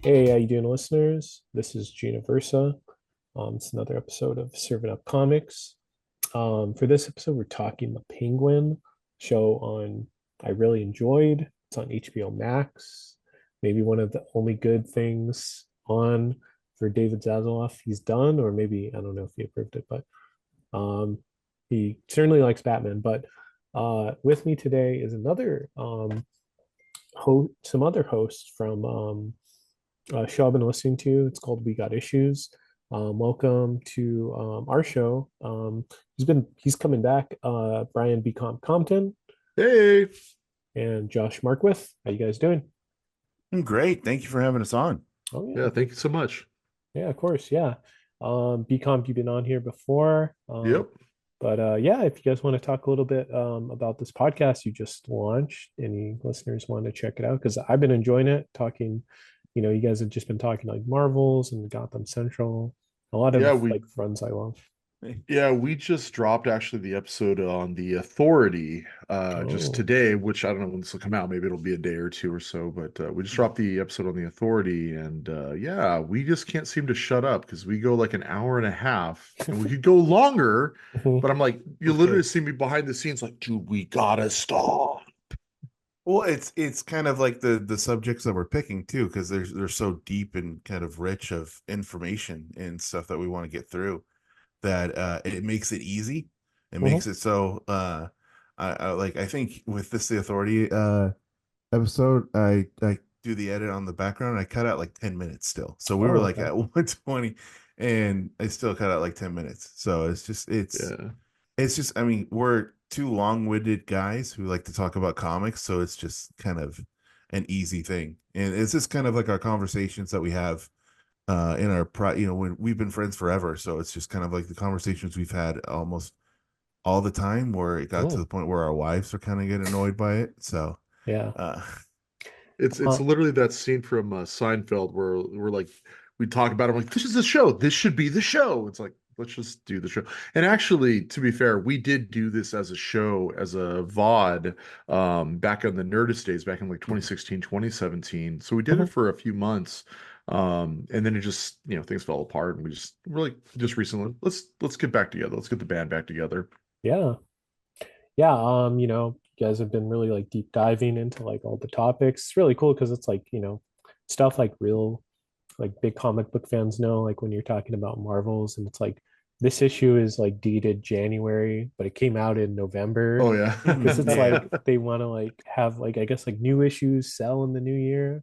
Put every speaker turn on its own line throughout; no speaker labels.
Hey, how you doing, listeners? This is Gina Versa. It's another episode of Serving Up Comics. For this episode, we're talking the Penguin show on I really enjoyed. It's on HBO Max. Maybe one of the only good things on for David Zaslav he's done, or maybe I don't know if he approved it, but um, he certainly likes Batman. But with me today is another some other hosts from show I've been listening to. It's called We Got Issues. Welcome to our show. He's coming back. Brian Bcomp Compton
Hey,
and Josh Markwith. How you guys doing?
great. Thank you for having us on.
Oh
Yeah,
yeah,
thank you so much.
yeah, of course, yeah. Bcomp, you've been on here before.
Yep.
But yeah, if you guys want to talk a little bit about this podcast you just launched, any listeners want to check it out because I've been enjoying it. Talking, you guys have just been talking like Marvels and Gotham Central, a lot
Yeah,
of
we
like runs I love.
yeah, we just dropped actually the episode on the Authority just
Oh,
today, which I don't know when this will come out. Maybe it'll be a day or two or so, but we just dropped the episode on the Authority and yeah, we just can't seem to shut up because we go like an hour and a half and we could go longer,
mhm.
but I'm like, you
For
literally
sure.
see me behind the scenes like, dude, we gotta stop.
Well, it's kind of like the subjects that we're picking too, because they're so deep and kind of rich of information and stuff that we want to get through that it makes it easy. It makes
Mhm.
it so I think with this the authority episode, I do the edit on the background. I cut out like 10 minutes still. So we were
Oh,
like
okay.
at 120 and I still cut out like 10 minutes. So
Yeah.
it's just, I mean, we're two long-winded guys who like to talk about comics, so it's just kind of an easy thing. And it's just kind of like our conversations that we have in our when we've been friends forever. So it's just kind of like the conversations we've had almost all the time where it got to
Oh,
the point where our wives are kind of getting annoyed by it. So
yeah.
uh
It's
Uh,
literally that scene from Seinfeld where we're like we talk about it, I'm like, this is the show. This should be the show. It's like, let's just do the show. And actually, to be fair, we did do this as a show, as a VOD, back on the Nerdist days, back in like 2016, 2017. So we did it
mhm.
for a few months. And then it just, things fell apart and we just really just recently, let's get back together. Let's get the band back together.
Yeah. Yeah. You guys have been really like deep diving into like all the topics. It's really cool because it's like, stuff like real like big comic book fans know, like when you're talking about Marvels and it's like this issue is like dated January, but it came out in November
Oh yeah.
because it's
yeah.
like they want to like have like I guess like new issues sell in the new year,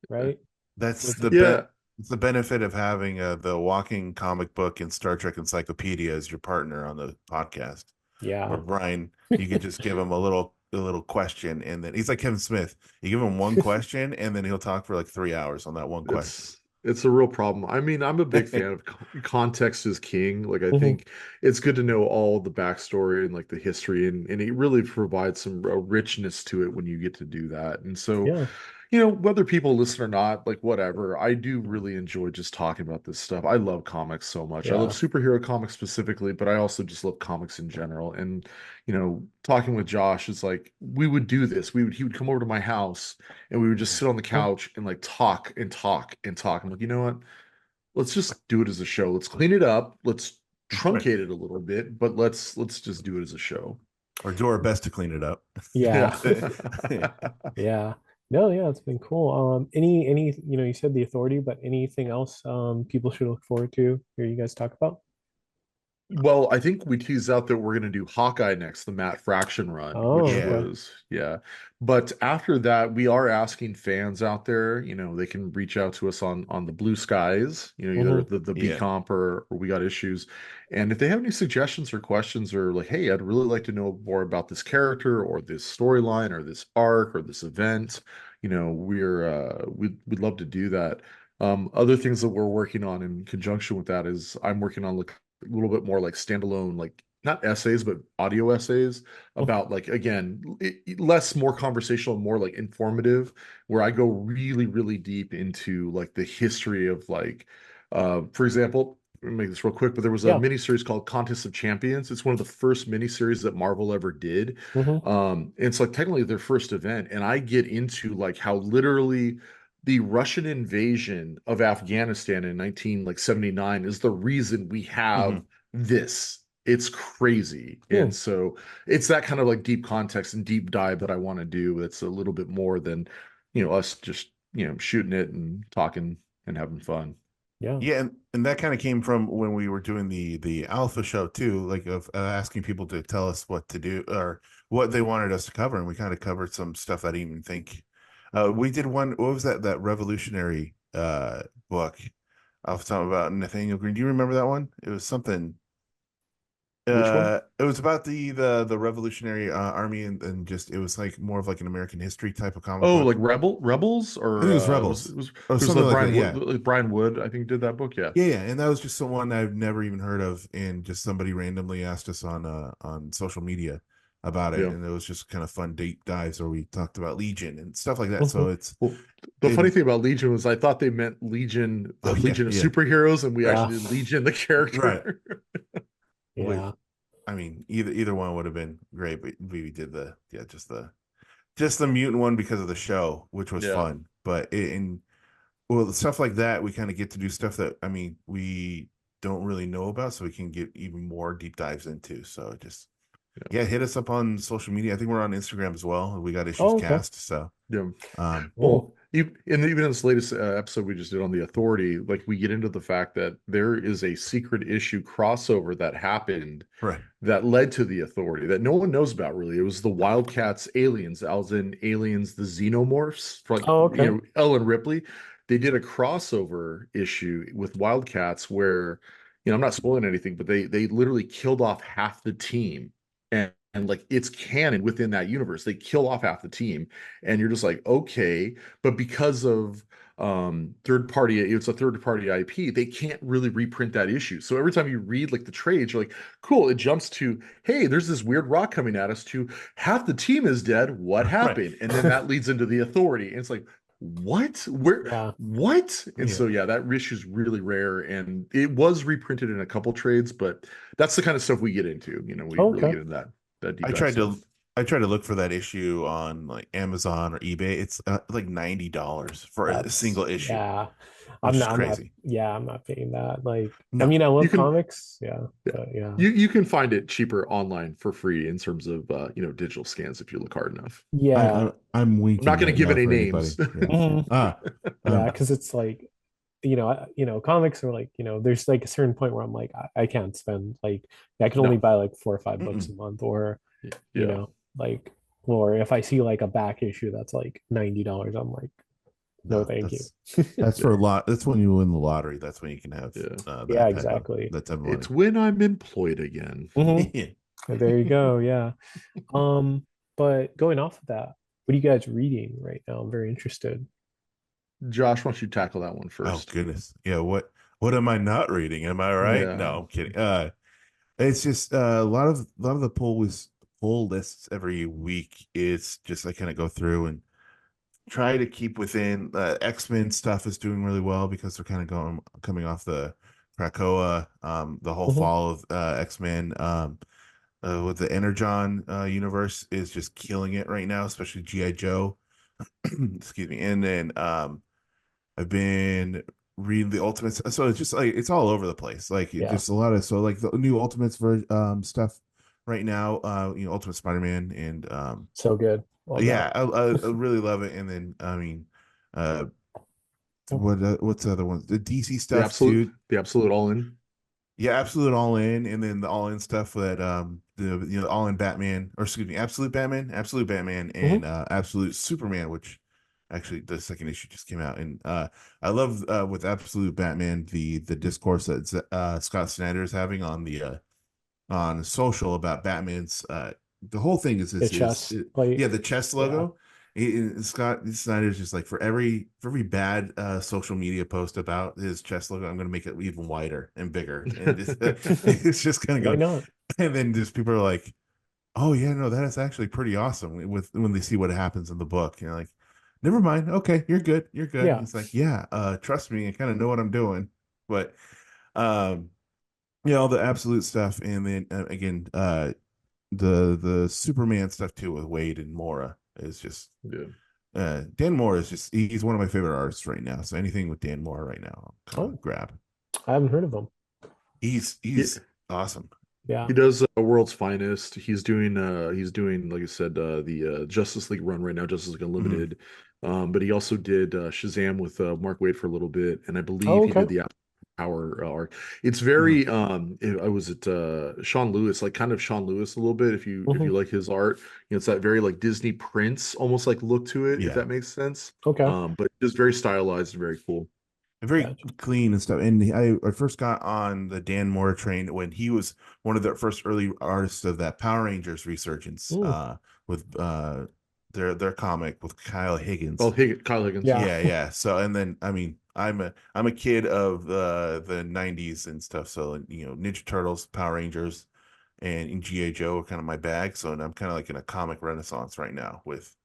right?
That's
Was
the
it?
bet.
Yeah.
It's the benefit of having the walking comic book and Star Trek encyclopedia as your partner on the podcast. Where
Yeah.
Brian, you could just give him a little question, and then he's like Kevin Smith. You give him one question, and then he'll talk for like 3 hours on that one question.
It's a real problem. I mean, I'm a big fan of context is king. Like, I
Mhm.
think it's good to know all the backstory and like the history, and it really provides some richness to it when you get to do that. And so,
Yeah.
whether people listen or not, like whatever, I do really enjoy just talking about this stuff. I love comics so much. I love
Yeah.
superhero comics specifically, but I also just love comics in general. And, talking with Josh is like we would do this. He would come over to my house and we would just sit on the
Oh,
couch and like talk and talk and talk. I'm like, you know what? Let's just do it as a show. Let's clean it up. Let's
Right.
truncate it a little bit, but let's just do it as a show.
Or do our best to clean it up.
yeah.
Yeah.
Yeah. No, yeah, it's been cool. Any, you said the authority, but anything else people should look forward to hear you guys talk about?
Well, I think we teased out that we're going to do Hawkeye next, the Matt Fraction run,
Oh,
which
Yeah.
okay.
was, yeah. But after that, we are asking fans out there, they can reach out to us on the Blue Skies, either
Hmm.
the B
Yeah.
Comp or We Got Issues. And if they have any suggestions or questions or like, hey, I'd really like to know more about this character or this storyline or this arc or this event, we'd love to do that. Other things that we're working on in conjunction with that is I'm working on like a little bit more like standalone, like not essays, but audio essays about like, again, less more conversational, more like informative, where I go really, really deep into like the history of like, for example, let me make this real quick, but there was a
Yeah.
miniseries called Contest of Champions. It's one of the first miniseries that Marvel ever did.
Hmm.
It's like technically their first event, and I get into like how literally the Russian invasion of Afghanistan in 1979 is the reason we
Hmm.
have this. It's crazy.
Hmm.
And so it's that kind of like deep context and deep dive that I want to do. It's a little bit more than, us just, shooting it and talking and having fun.
Yeah.
Yeah, and that kind of came from when we were doing the alpha show too, like of asking people to tell us what to do or what they wanted us to cover, and we kind of covered some stuff I didn't even think. We did one. What was that revolutionary book I was talking about Nathaniel Green? Do you remember that one? It was something.
Which one?
It was about the Revolutionary Army and just it was like more of like an American history type of comic
Oh,
book.
like Rebels,
I
or
think it was
was
Rebels or
it was
something
like
like that.
Brian
Yeah,
Wood, Brian Wood, I think did that book. Yeah.
yeah, and that was just someone I've never even heard of, and just somebody randomly asked us on social media about it,
Yeah.
and it was just kind of fun deep dives where we talked about Legion and stuff like that. So
Mhm.
it's
Well, the funny
in
thing about Legion was I thought they meant Legion, the
oh yeah,
Legion of
yeah,
superheroes, and we
Yeah.
actually did Legion the
right.
character.
We,
Yeah.
I mean, either one would have been great, but we did the yeah just the mutant one because of the show, which was
Yeah.
fun. But in well, stuff like that, we kind of get to do stuff that I mean we don't really know about, so we can get even more deep dives into. So just
Yeah.
yeah, hit us up on social media. I think we're on Instagram as well. We got issues
Oh, okay.
cast. So
Yeah.
Cool.
Well, even in this latest episode we just did on the Authority, like we get into the fact that there is a secret issue crossover that happened
right,
that led to the Authority that no one knows about really. It was the Wildcats aliens, as in aliens, the xenomorphs, for like
Oh, okay.
Ellen Ripley. They did a crossover issue with Wildcats where, I'm not spoiling anything, but they literally killed off half the team. And like it's canon within that universe. They kill off half the team, and you're just like, okay, but because of third party, it's a third party IP, they can't really reprint that issue. So every time you read like the trades, you're like, cool, it jumps to, hey, there's this weird rock coming at us, to half the team is dead, what
right,
happened? And then that leads into the Authority, and it's like, what, where,
Yeah.
what? And
yeah.
so yeah, that issue is really rare, and it was reprinted in a couple trades, but that's the kind of stuff we get into. We
Oh,
really
okay.
get into that deep
I
dive
tried to
stuff.
I tried to look for that issue on like Amazon or eBay. It's like $90 for a
That's
single issue,
yeah.
which is
I'm not
crazy.
yeah, I'm not paying that. Like, I
No,
mean, I
You
love
can
comics, yeah,
Yeah.
but yeah.
You can find it cheaper online for free in terms of digital scans if you look hard enough.
Yeah.
I'm
I'm not
winking
going to
right
give
now
any
for anybody.
names.
Yeah.
Mhm.
Ah,
Yeah,
um,
because it's like, comics are like, there's like a certain point where I'm like, I can't spend like I can only
No.
buy like 4 or 5 books
mm-mm.
a month, or
Yeah.
like, or if I see like a back issue that's like $90, I'm like, no,
No,
thank you.
that's for a
Yeah.
lot. That's when you win the lottery. That's when you can have
Yeah.
Yeah,
that
exactly.
type of
It's
money.
when I'm employed again.
Hmm.
Yeah.
There you go. Yeah. But going off of that, what are you guys reading right now? I'm very interested.
Josh, why don't you tackle that one
Oh
first?
goodness. Yeah. What am I not reading? Am I right?
Yeah.
No, I'm kidding. It's just a lot of the pull lists every week. It's just I kind of go through and try to keep within X-Men stuff is doing really well because they're kind of coming off the Krakoa, the whole
Hmm.
fall of X-Men, with the Energon universe is just killing it right now, especially GI Joe. Excuse me. And then I've been reading the Ultimates, so it's just like it's all over the place. Like
Yeah.
just a lot of so like the new Ultimates for stuff right now. Ultimate Spider-Man and
So good. Love that.
yeah, I really love it. And then I mean, uh, what's the other one? The DC stuff too.
The absolute all in.
Yeah, Absolute All In, and then the All In stuff that the All In Batman, or excuse me, Absolute Batman, and
Hmm.
Absolute Superman, which actually the second issue just came out, and I love with Absolute Batman the discourse that Scott Snyder is having on social about Batman's the whole thing
The chess
yeah,
plate.
the chess
Yeah.
logo. Scott Snyder's just like for every bad social media post about his chess logo, I'm going to make it even wider and bigger, and it's just kind of
Why
going.
not?
And then just people are like, "Oh yeah, no, that is actually pretty awesome." With when they see what happens in the book, you're like, "Never mind, okay, you're good." And
Yeah.
it's like, yeah, trust me, I kind of know what I'm doing, but um, all the absolute stuff, and then again, the Superman stuff too with Wade and Mora is just
Yeah.
Dan Moore is he's one of my favorite artists right now. So anything with Dan Moore right now, I'll kind
Oh,
of grab.
I haven't heard of him.
Yeah,
He's awesome.
Yeah.
he does World's Finest. He's doing like I said the Justice League run right now, Justice League
Mhm.
Unlimited. But he also did Shazam with Mark Waid for a little bit, and I
Oh,
believe he
okay.
did the Power arc. It's
Mhm.
very I was at Sean Lewis, like kind of Sean Lewis a little bit if
Hmm.
you like his art. It's that very like Disney Prince almost like look to it, if
Yeah.
that makes sense.
Okay.
But just very stylized and very cool.
Very
Gotcha.
clean and stuff. And I first got on the Dan Moore train when he was one of the first early artists of that Power Rangers resurgence
Mm,
with their comic with Kyle
Oh,
Higgins.
Kyle Higgins.
yeah.
Yeah, yeah. So and then I mean I'm a kid of the 90s and stuff. So Ninja Turtles, Power Rangers, and GI Joe are kind of my bag. So and I'm kind of like in a comic renaissance right now with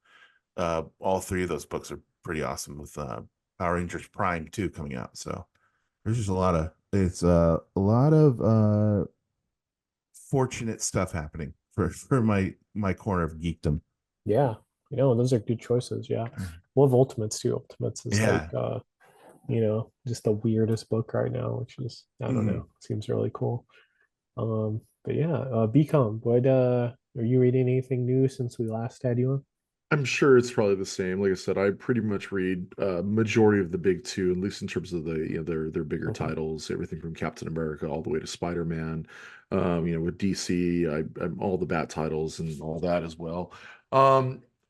all three of those books are pretty awesome with Power Rangers Prime 2 coming out. So there's just a lot of fortunate stuff happening for my corner of geekdom.
Yeah. Those are good choices. Yeah. Love Ultimates too. Ultimates is like
Yeah.
just the weirdest book right now, which is I don't
Mhm.
know, seems really cool. But yeah, Bcom, what are you reading anything new since we last had you on?
I'm sure it's probably the same. Like I said, I pretty much read majority of the big two, at least in terms of the their bigger
Mhm.
titles, everything from Captain America all the way to Spider-Man. With DC, I'm all the Bat titles and all that as well.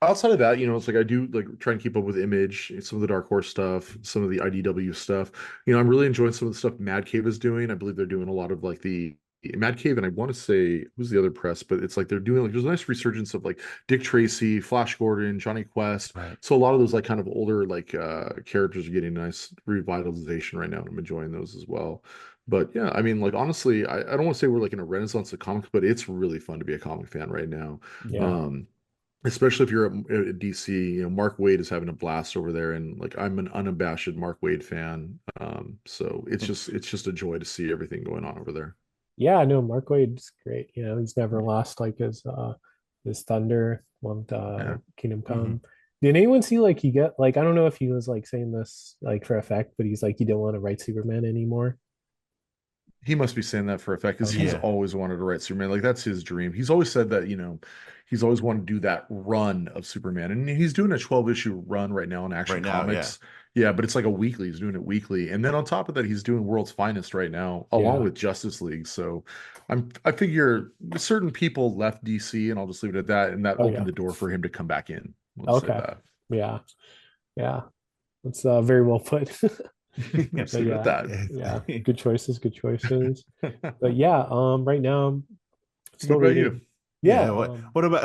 Outside of that, it's like I do like try and keep up with Image, some of the Dark Horse stuff, some of the IDW stuff. I'm really enjoying some of the stuff Mad Cave is doing. I believe they're doing a lot of like the Mad Cave, and I want to say who's the other press, but it's like they're doing like there's a nice resurgence of like Dick Tracy, Flash Gordon, Johnny Quest.
Right.
So a lot of those like kind of older like characters are getting nice revitalization right now, and I'm enjoying those as well. But yeah, I mean, like honestly, I don't want to say we're like in a renaissance of comics, but it's really fun to be a comic fan right now.
Yeah.
Um, Especially if you're at DC, Mark Waid is having a blast over there, and like I'm an unabashed Mark Waid fan. So it's just a joy to see everything going on over there.
Yeah, no, Mark Wade's great. He's never lost like his thunder, loved
Yeah.
Kingdom
Mhm.
Come. Did anyone see like he get like I don't know if he was like saying this like for effect, but he's like he didn't want to write Superman anymore.
He must be saying that for a fact because he's
Okay.
Yeah.
always wanted to write Superman. Like that's his dream. He's always said that, he's always wanted to do that run of Superman. And he's doing a 12 issue run right now in Action
Right now, yeah.
Comics. Yeah, but it's like a weekly. He's doing it weekly. And then on top of that, he's doing World's Finest right now, along
Yeah.
with Justice League. So I figure certain people left DC, and I'll just leave it at that. And that
Oh
opened
yeah.
the door for him to come back in. Let's say
Okay.
that.
Yeah. Yeah. That's very well put.
Let's
But
leave it at
yeah,
that.
yeah. Good choices, good choices. But yeah, right now I'm
What
still
about you?
reading. Yeah,
Yeah,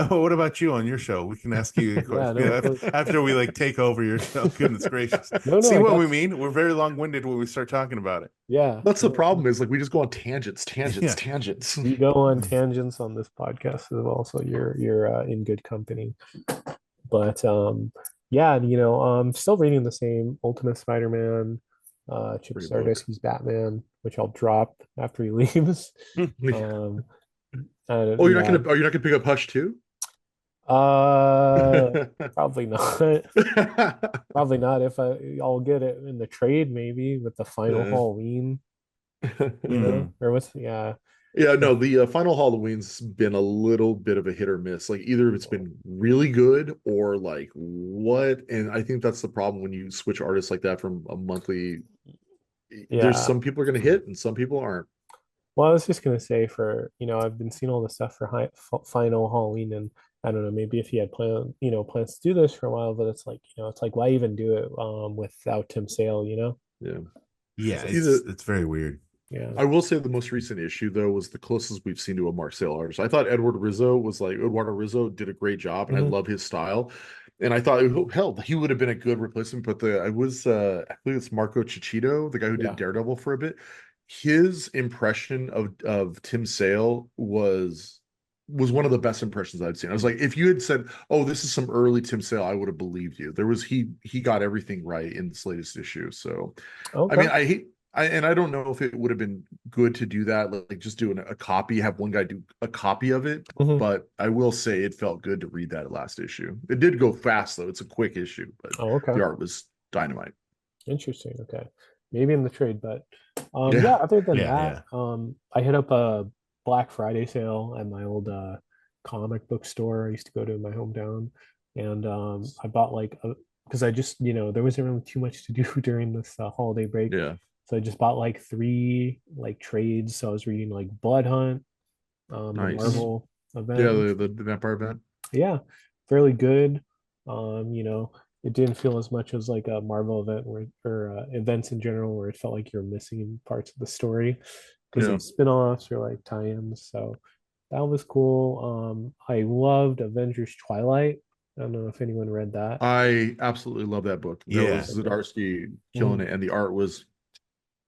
what about you on your show? We can ask you a
yeah,
question
no, of course.
after we like take over your show. Goodness gracious.
No, no,
See
I
what
got
we mean? We're very long-winded when we start talking about it.
yeah.
That's the
No,
problem is like we just go on tangents, tangents,
Yeah.
tangents.
we go on tangents on this podcast as well, so you're in good company. But yeah, I'm still reading the same Ultimate Spider-Man, Chip
Great
Stardust,
book.
he's Batman, which I'll drop after he leaves. Um, and
Oh,
yeah,
are you not gonna pick up Hush too?
uh, probably not. Probably not. If I'll get it in the trade, maybe with the final
Uh,
Halloween,
Mhm.
or what's yeah.
yeah, no, the final Halloween's been a little bit of a hit or miss. Like either it's been really good or like what? And I think that's the problem when you switch artists like that from a monthly. There's
Yeah.
some people are gonna hit and some people aren't.
Well, I was just gonna say I've been seeing all the stuff for final Halloween, and I don't know, maybe if he had plans to do this for a while, but it's like why even do it without Tim Sale?
Yeah.
Yeah,
So
Either
it's very weird.
yeah.
I will say the most recent issue though was the closest we've seen to a Mark Sale artist. I thought Eduardo Rizzo did a great job, and I
Hmm.
love his style. And I thought, oh, hell, he would have been a good replacement. But I believe it's Marco Cicchito, the guy who did
Yeah.
Daredevil for a bit. His impression of Tim Sale was one of the best impressions I'd seen. I was like, if you had said, "Oh, this is some early Tim Sale," I would have believed you. He got everything right in this latest issue. So I
Okay.
mean, I don't know if it would have been good to do that, like just doing a copy, have one guy do a copy of it.
Hmm.
But I will say it felt good to read that last issue. It did go fast though. It's a quick issue, but
Oh, okay.
the art was dynamite.
Interesting. Okay. Maybe in the trade, but yeah,
Yeah.
other than
Yeah,
that,
yeah.
I hit up a Black Friday sale at my old comic book store I used to go to in my hometown. And I bought like a because I just, there wasn't really too much to do during this holiday break.
Yeah.
So I just bought like three like trades. So I was reading like Blood Hunt, the
Nice.
Marvel
Yeah,
event.
the vampire event.
Yeah, fairly good. It didn't feel as much as like a Marvel event or events in general where it felt like you're missing parts of the story because
Yeah.
of spin-offs or like tie-ins. So that was cool. I loved Avengers Twilight. I don't know if anyone read that.
I absolutely love that book. That
Yeah.
was
So good.
Zdarsky killing
Mhm.
it, and the art was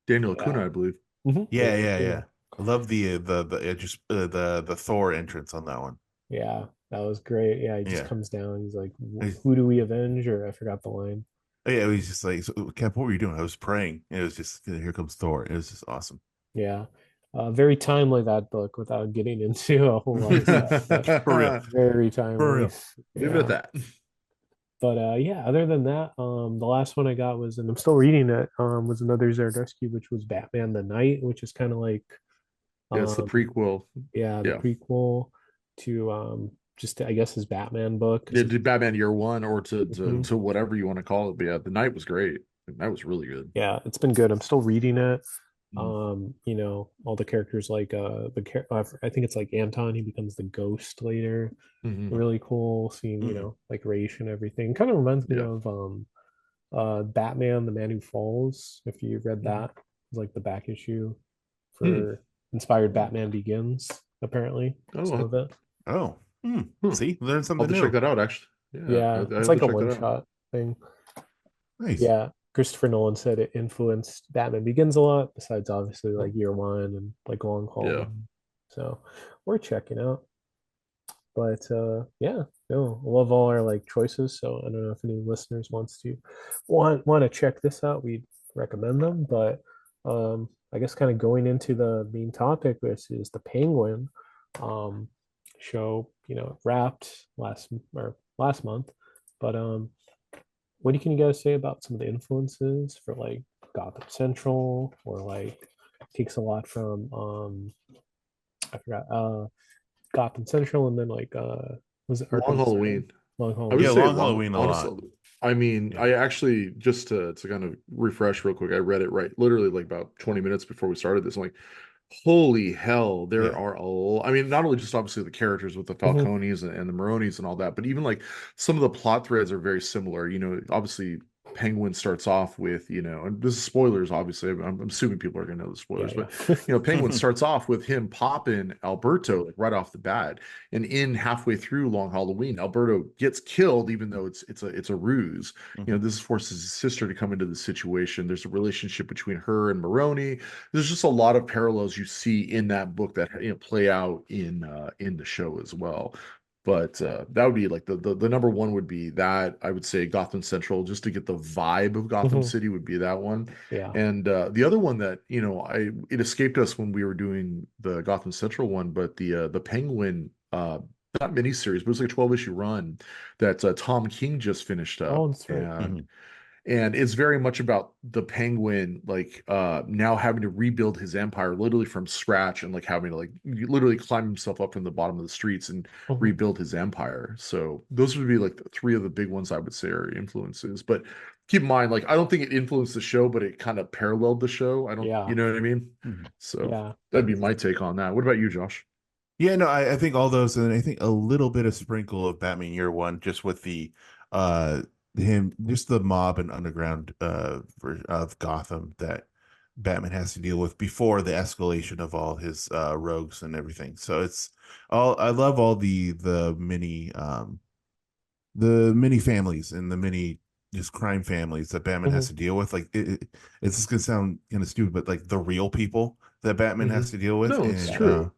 Daniel
Yeah.
Acuna, I believe.
Yeah,
Daniel
yeah,
Puna.
yeah. I love the Thor entrance on that one.
Yeah, that was great. Yeah, he just
Yeah.
comes down. He's like,
I-
"Who do we avenge?" Or I forgot the line.
Yeah, it was just like, so, Cap, what were you doing? I was praying. It was just, here comes Thor. It was just awesome.
Yeah. Very timely that book without getting into a whole lot of stuff, but
For real.
very
For
timely.
real.
Leave it at
Yeah.
that.
But yeah, other than that, the last one I got was, and I'm still reading it, was another Zardusky, which was Batman the Knight, which is kind of like
Yeah, it's the
um
prequel.
yeah, the
Yeah.
prequel to just I guess his Batman book because
Yeah,
it's
did Batman Year One or
mhm.
to whatever you want to call it. But yeah, the night was great. The night was really good.
Yeah, it's been good. I'm still reading it.
Mm.
All the characters like I think it's like Anton, he becomes the ghost later.
Hmm.
Really cool seeing,
Mm.
like Raish and everything. Kind of reminds me
Yeah.
of Batman, the Man Who Falls, if you read
Hmm.
that. It's like the back issue
Hmm.
for inspired Batman Begins, apparently.
Oh,
Some of it.
Oh,
huh.
see, learn
I'll have
something
to check
new.
that out. Actually, yeah,
Yeah,
I
it's
have to
like a
check
one
that out.
shot thing.
Nice.
Yeah. Christopher Nolan said it influenced Batman Begins a lot, besides obviously
Oh,
like Year One and like Long
yeah.
Halloween. So we're checking out. But yeah, no, I love all our like choices. So I don't know if any listeners want to check this out. We'd recommend them. But I guess kind of going into the main topic, which is the Penguin um, show. Wrapped last month. But what can you guys say about some of the influences for like Gotham Central or like takes a lot from I forgot Gotham Central, and then like was it
Long
Arkham Asylum?
Halloween.
Long
I would
Yeah,
Halloween.
say
Long
long.
Halloween a lot.
Honestly, I mean,
Yeah.
I actually just to kind of refresh real quick. I read it right, literally like about 20 minutes before we started this. I'm like, holy hell, there
Yeah.
are I mean, not only just obviously the characters with the
Mhm.
Falcones and the Maronis and all that, but even like some of the plot threads are very similar. Obviously Penguin starts off with, and this is spoilers, obviously. I'm assuming people are gonna know the spoilers,
Yeah,
but
yeah.
Penguin starts off with him popping Alberto like right off the bat. And in halfway through Long Halloween, Alberto gets killed, even though it's a ruse.
Mhm.
This forces his sister to come into the situation. There's a relationship between her and Maroni. There's just a lot of parallels you see in that book that play out in the show as well. But that would be like the number one would be that I would say Gotham Central just to get the vibe of Gotham
Mhm.
City would be that one.
Yeah.
And the other one that I it escaped us when we were doing the Gotham Central one, but the Penguin not miniseries, but it was like a 12 issue run that Tom King just finished
Oh,
up.
that's right.
Mhm.
And it's very much about the penguin like now having to rebuild his empire literally from scratch and like having to like literally climb himself up from the bottom of the streets and
Mhm.
rebuild his empire. So those would be like the three of the big ones I would say are influences. But keep in mind, like I don't think it influenced the show, but it kind of paralleled the show. I don't,
Yeah.
you know what I mean?
Mhm.
So
Yeah.
that'd be my take on that. What about you, Josh?
Yeah, no, I think all those, and I think a little bit of sprinkle of Batman Year One, just with the uh him, just the mob and underground of Gotham that Batman has to deal with before the escalation of all his rogues and everything. So it's all I love all the mini families and the mini just crime families that Batman has
Mhm.
to deal with. Like it's just gonna sound kind of stupid, but like the real people that Batman
Hmm.
has to deal with,
No, it's
Yeah.
true.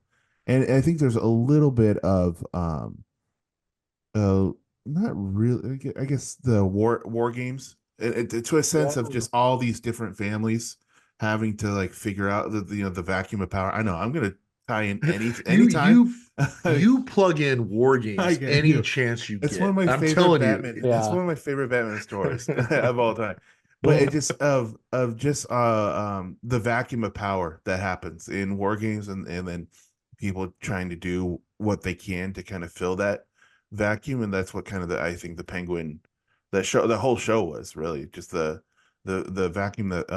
and I think there's a little bit of uh not really, I guess the war games to a
Yeah.
sense of just all these different families having to like figure out the vacuum of power. I know I'm gonna tie in
You
anytime.
you plug in war
I
games
get
any
you.
chance you
It's one of
get.
my
I'm
favorite
telling you.
Batman. It's
Yeah.
one of my favorite Batman stories of all time. But it just of just the vacuum of power that happens in war games, and then people trying to do what they can to kind of fill that vacuum, and that's what kind of I think the Penguin, the whole show was really just the vacuum that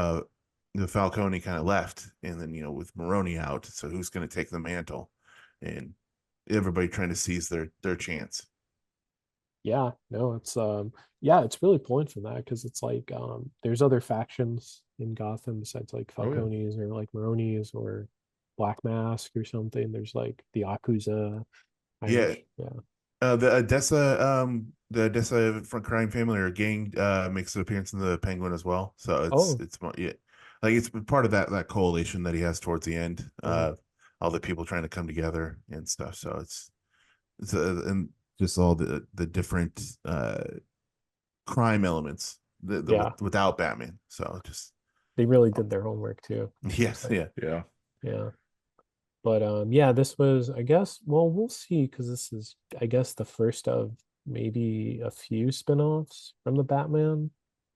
the Falcone kind of left, and then with Maroni out, so who's going to take the mantle, and everybody trying to seize their chance.
Yeah, no, it's yeah, it's really pulling from that because it's like there's other factions in Gotham besides like
Oh yeah.
Falcones or like Maronis or Black Mask or something. There's like the Yakuza,
Yeah,
Irish. Yeah.
the Odessa from Crime Family or gang makes an appearance in the Penguin as well. So
Oh,
yeah, like it's part of that coalition that he has towards the end.
uh,
All the people trying to come together and stuff. So it's and just all the different crime elements
yeah.
without Batman. So just
They really did their homework too. Seems
yes,
like.
yeah.
Yeah.
Yeah. But yeah, this was, I guess, well, we'll see because this is, I guess, the first of maybe a few spin-offs from the Batman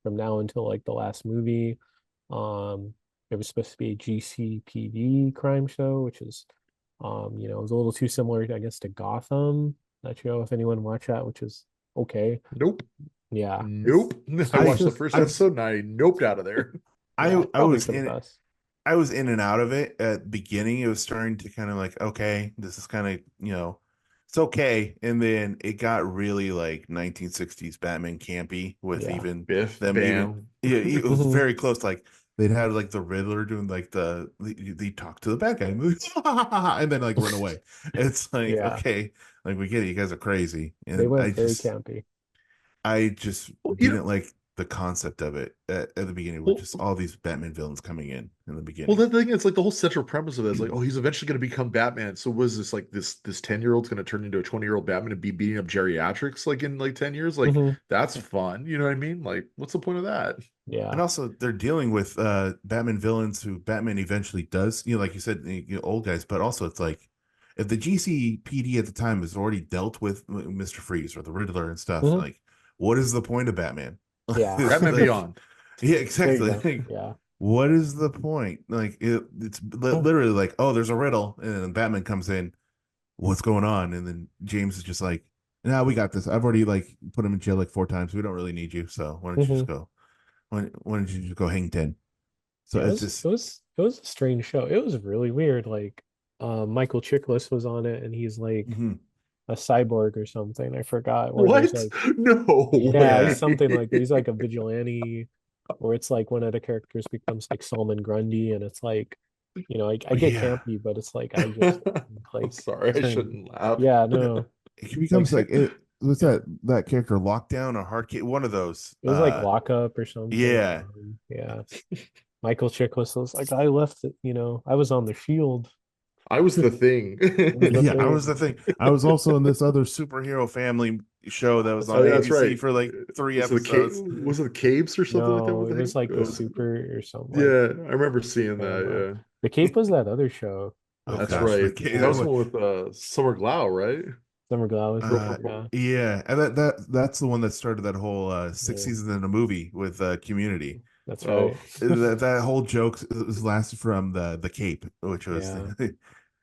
from now until like the last movie. There was supposed to be a GCPD crime show, which is, it was a little too similar, I guess, to Gotham. Not sure if anyone watched that, which is okay.
Nope.
Yeah,
Nope. I
it's
watched the
just,
first
I
episode and I noped out of there.
yeah,
I
probably
was
for the
in
best.
I was in and out of it at the beginning. It was starting to kind of like, okay, this is kind of, it's okay. And then it got really like 1960s Batman campy with
Yeah.
even
Biff,
them even,
bam.
yeah, it was
Hmm.
very close. Like they'd have like the Riddler doing like they talk to the bad guy and then like run away. It's like,
Yeah,
okay, like we get it. You guys are crazy.
they
And
went very campy.
I just
Well,
didn't like the concept of it at the beginning with
well,
just all these Batman villains coming in the
well,
beginning.
the thing is, like the whole central premise of it is like, oh, he's eventually going to become Batman. So was this like this 10-year-old's going to turn into a 20-year-old Batman and be beating up geriatrics like in like 10 years? Like
Hmm.
that's fun. You know what I mean? Like, what's the point of that?
And
Yeah.
also, they're dealing with Batman villains who Batman eventually does, like you said, old guys. But also, it's like if the GCPD at the time has already dealt with Mr. Freeze or the Riddler and stuff,
Hmm.
like, what is the point of Batman?
Yeah.
It's
Batman
like,
Beyond.
yeah,
There you
exactly.
go.
Like,
Yeah.
what is the point? Like, it's literally like, oh, there's a riddle, and then Batman comes in, what's going on? And then James is just like, nah, we got this. I've already like put him in jail like 4 times. We don't really need you. So why don't you just
Hmm.
go? Why don't you just go hang 10? So
Yeah,
it's just,
it was a strange show. It was really weird. Like, Michael Chiklis was on it, and he's like
mhm.
a cyborg or something. I forgot. Where there's
What?
like,
No
yeah,
Yeah.
he's something like
way.
he's like a vigilante, or it's like one of the characters becomes like Solomon Grundy, and it's like, I get
Yeah.
campy, but it's like I just
I'm
like
sorry, I
turn.
shouldn't laugh.
Yeah, no,
It
like
becomes like it what's
yeah,
that character Lockdown or Hardcat? One of those.
it was like lockup or something.
Yeah.
Yeah. Michael Chiklis was like, I left it, I was on the shield.
I was the thing.
It was the
Yeah, I was the
thing.
thing. I was also in this other superhero family show that was
That's
on
Oh, yeah,
right.
that's
ABC
right.
for like three
Was it the cave?
episodes.
Was it the caves or something like that?
No,
What
it
the heck?
was like
It
the
was,
super or something like
yeah, I remember seeing
I don't know.
that. Yeah,
The Cape was that other show
Oh
with
that's
gosh,
right. That
yeah,
was the one with Summer Glau, right?
Summer Glau was in
Girl
it.
uh
from
Yeah,
yeah, and that's the one that started that whole six
yeah,
seasons in a movie with Community.
that's
Oh,
right.
That whole joke was lasted from the Cape, which was
Yeah,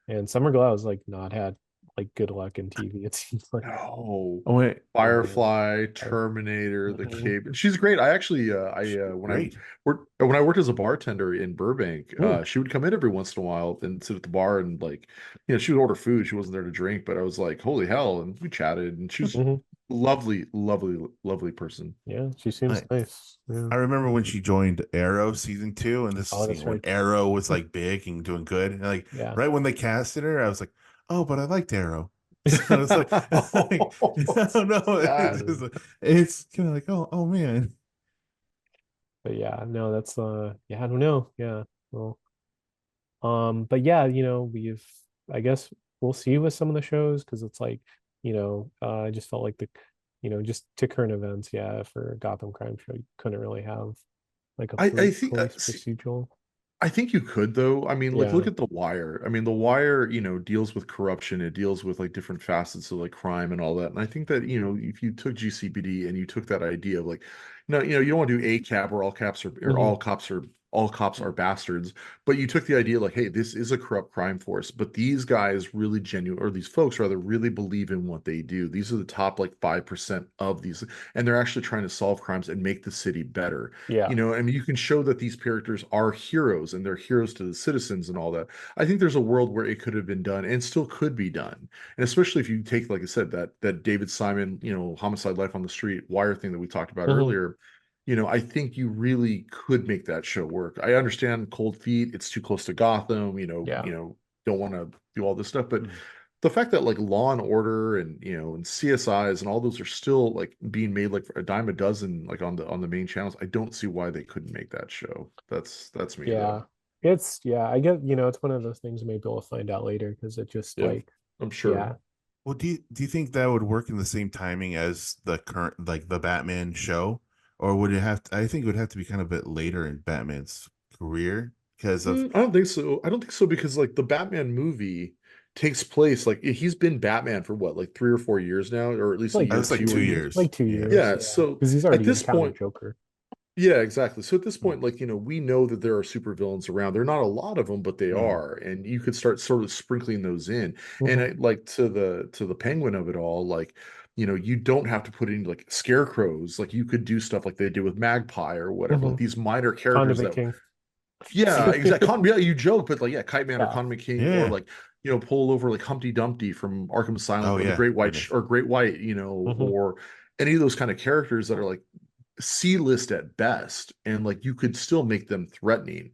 and Summer Glau has like not had like good luck in TV. It seems like
no.
oh wait,
yeah,
Firefly, Terminator, The
mhm.
Cape. She's great. I actually,
great.
when I worked as a bartender in Burbank,
Mm,
she would come in every once in a while and sit at the bar and like, she would order food. She wasn't there to drink, but I was like, holy hell, and we chatted, and she was
mhm.
lovely, lovely, lovely person.
Yeah, she seems
I
nice. Yeah.
I remember when she joined Arrow season 2, and this
Oh,
is
that's
when
right.
Arrow was like big and doing good. And like
Yeah.
right when they casted her, I was like, oh, but I liked Arrow. So it's like, I don't know.
Sad.
It's kind of like, oh man.
But yeah, no, that's yeah, I don't know. Yeah. Well, but yeah, we've I guess we'll see with some of the shows because it's like, I just felt like just to current events, yeah, for Gotham Crime Show, you couldn't really have like a
I
police
think
police procedural.
I think you could though. I mean, like look
Yeah.
at The Wire. I mean, The Wire, deals with corruption. It deals with like different facets of like crime and all that. And I think that, if you took GCPD and you took that idea of like, no, you don't want to do a cab where all caps are or
Hmm.
all cops are bastards, but you took the idea like, hey, this is a corrupt crime force, but these guys really genuine, or these folks rather, really believe in what they do. These are the top like 5% of these, and they're actually trying to solve crimes and make the city better.
Yeah.
I mean, you can show that these characters are heroes and they're heroes to the citizens and all that. I think there's a world where it could have been done and still could be done. And especially if you take, like I said, that David Simon, homicide life on the street wire thing that we talked about
Hmm.
earlier, I think you really could make that show work. I understand Cold Feet, it's too close to Gotham,
Yeah.
don't want to do all this stuff, but
Mm.
the fact that like Law and Order and and CSIs and all those are still like being made like for a dime a dozen like on the main channels, I don't see why they couldn't make that show. That's me though.
Yeah. Yeah, I get, it's one of those things maybe we'll find out later because it just
Yeah,
like,
I'm sure.
yeah.
Well, do you think that would work in the same timing as the current like the Batman show, or would it have to? I think it would have to be kind of a bit later in Batman's career because of
I don't think so. I don't think so because like the Batman movie takes place like he's been Batman for what, like 3 or 4 years now, or at least a
Like
year
it's like
two
two
or
years.
like two
Yeah.
years,
yeah.
yeah.
So
Because he's
at
already
this
encountered
point,
Joker.
yeah, exactly. So at this
Mm.
point, like, we know that there are supervillains around. There are not a lot of them, but they
Mm.
are. And you could start sort of sprinkling those in. And
Hmm.
like to the penguin of it all, like, you don't have to put in like scarecrows. Like you could do stuff like they did with Magpie or whatever,
Hmm.
like these minor characters
Condiment
that
King.
yeah, exactly. Yeah, you joke, but like yeah, Kite Man or
Yeah.
Condiment King or
Yeah.
like, pull over like Humpty Dumpty from Arkham Asylum
Oh
or the
yeah.
Great White
Goodness.
or Great White,
Hmm.
or any of those kind of characters that are like C-list at best, and like you could still make them threatening.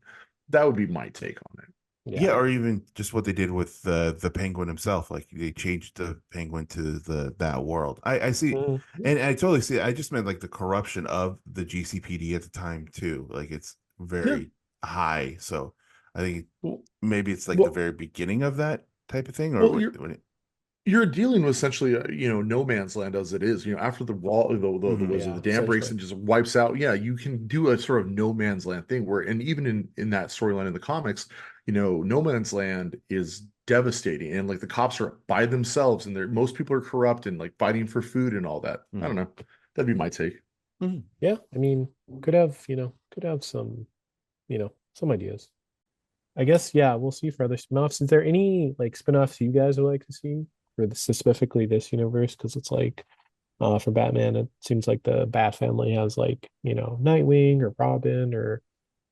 That would be my take on it.
Yeah,
Yeah.
or even just what they did with the penguin himself. Like they changed the penguin to the that world. I see,
Hmm.
and I totally see it. I just meant like the corruption of the GCPD at the time too. Like it's
Yeah.
very high. So I think
Well,
maybe it's like the
well,
very beginning of that type of thing, or
well,
what?
you're you're dealing with essentially, no man's land as it is. After the wall, the
Mhm.
was it the
Yeah,
dam breaks
essentially.
and just wipes out. Yeah, you can do a sort of no man's land thing where, and even in that storyline in the comics, no man's land is devastating, and like the cops are by themselves, and they're most people are corrupt and like fighting for food and all that. I don't
Mhm.
know. That'd be my take.
Mhm.
Yeah. I mean, could have some ideas. I guess, yeah, we'll see for other spin-offs. Is there any like spin-offs you guys would like to see for specifically this universe? Because it's like for Batman, it seems like the Bat family has like, Nightwing or Robin or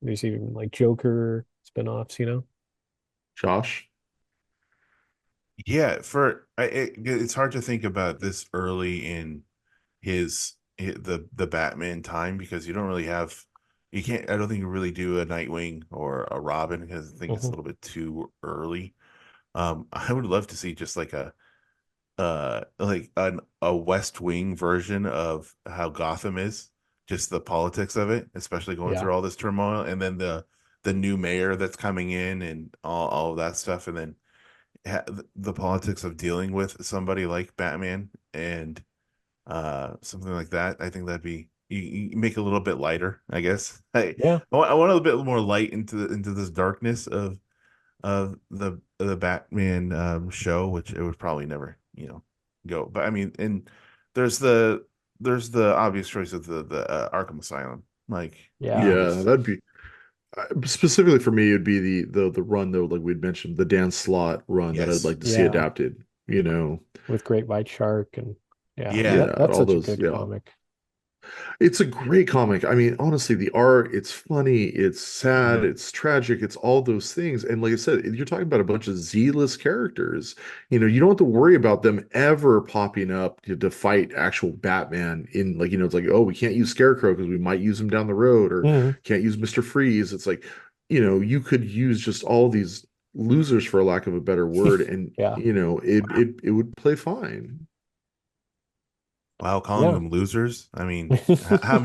there's even like Joker spin-offs.
Josh?
Yeah, it's hard to think about this early in the Batman time because you don't really have you can't I don't think you really do a Nightwing or a Robin because I think it's a
Hmm.
little bit too early. I would love to see just a West Wing version of how Gotham is, just the politics of it, especially going
Yeah.
through all this turmoil, and then the new mayor that's coming in and all of that stuff, and then the politics of dealing with somebody like Batman and something like that. I think that'd be you make it a little bit lighter, I guess.
Yeah.
I want a little bit more light into this darkness of the Batman show, which it would probably never, go. But I mean, and there's the there's the obvious choice of the Arkham Asylum. Like you
Yeah.
could
Yeah,
just
that'd be specifically for me. It'd be the run though, like we'd mentioned, the Dan Slott run that I'd
yes,
like to see
Yeah.
adapted. You know,
With Great White Shark and yeah,
yeah,
that
yeah,
that's
all
such a
those.
good
Yeah,
comic.
it's a great comic. I mean, honestly, the art, it's funny, it's sad,
hmm
it's tragic, it's all those things. And like I said, you're talking about a bunch of Z-list characters. You don't have to worry about them ever popping up to fight actual Batman in like, it's like, oh, we can't use Scarecrow because we might use him down the road, or
Hmm.
can't use Mr. Freeze. It's like, you could use just all these losers for lack of a better word, and
Yeah.
it would play fine.
Wow, calling
Yeah.
them losers. I mean, how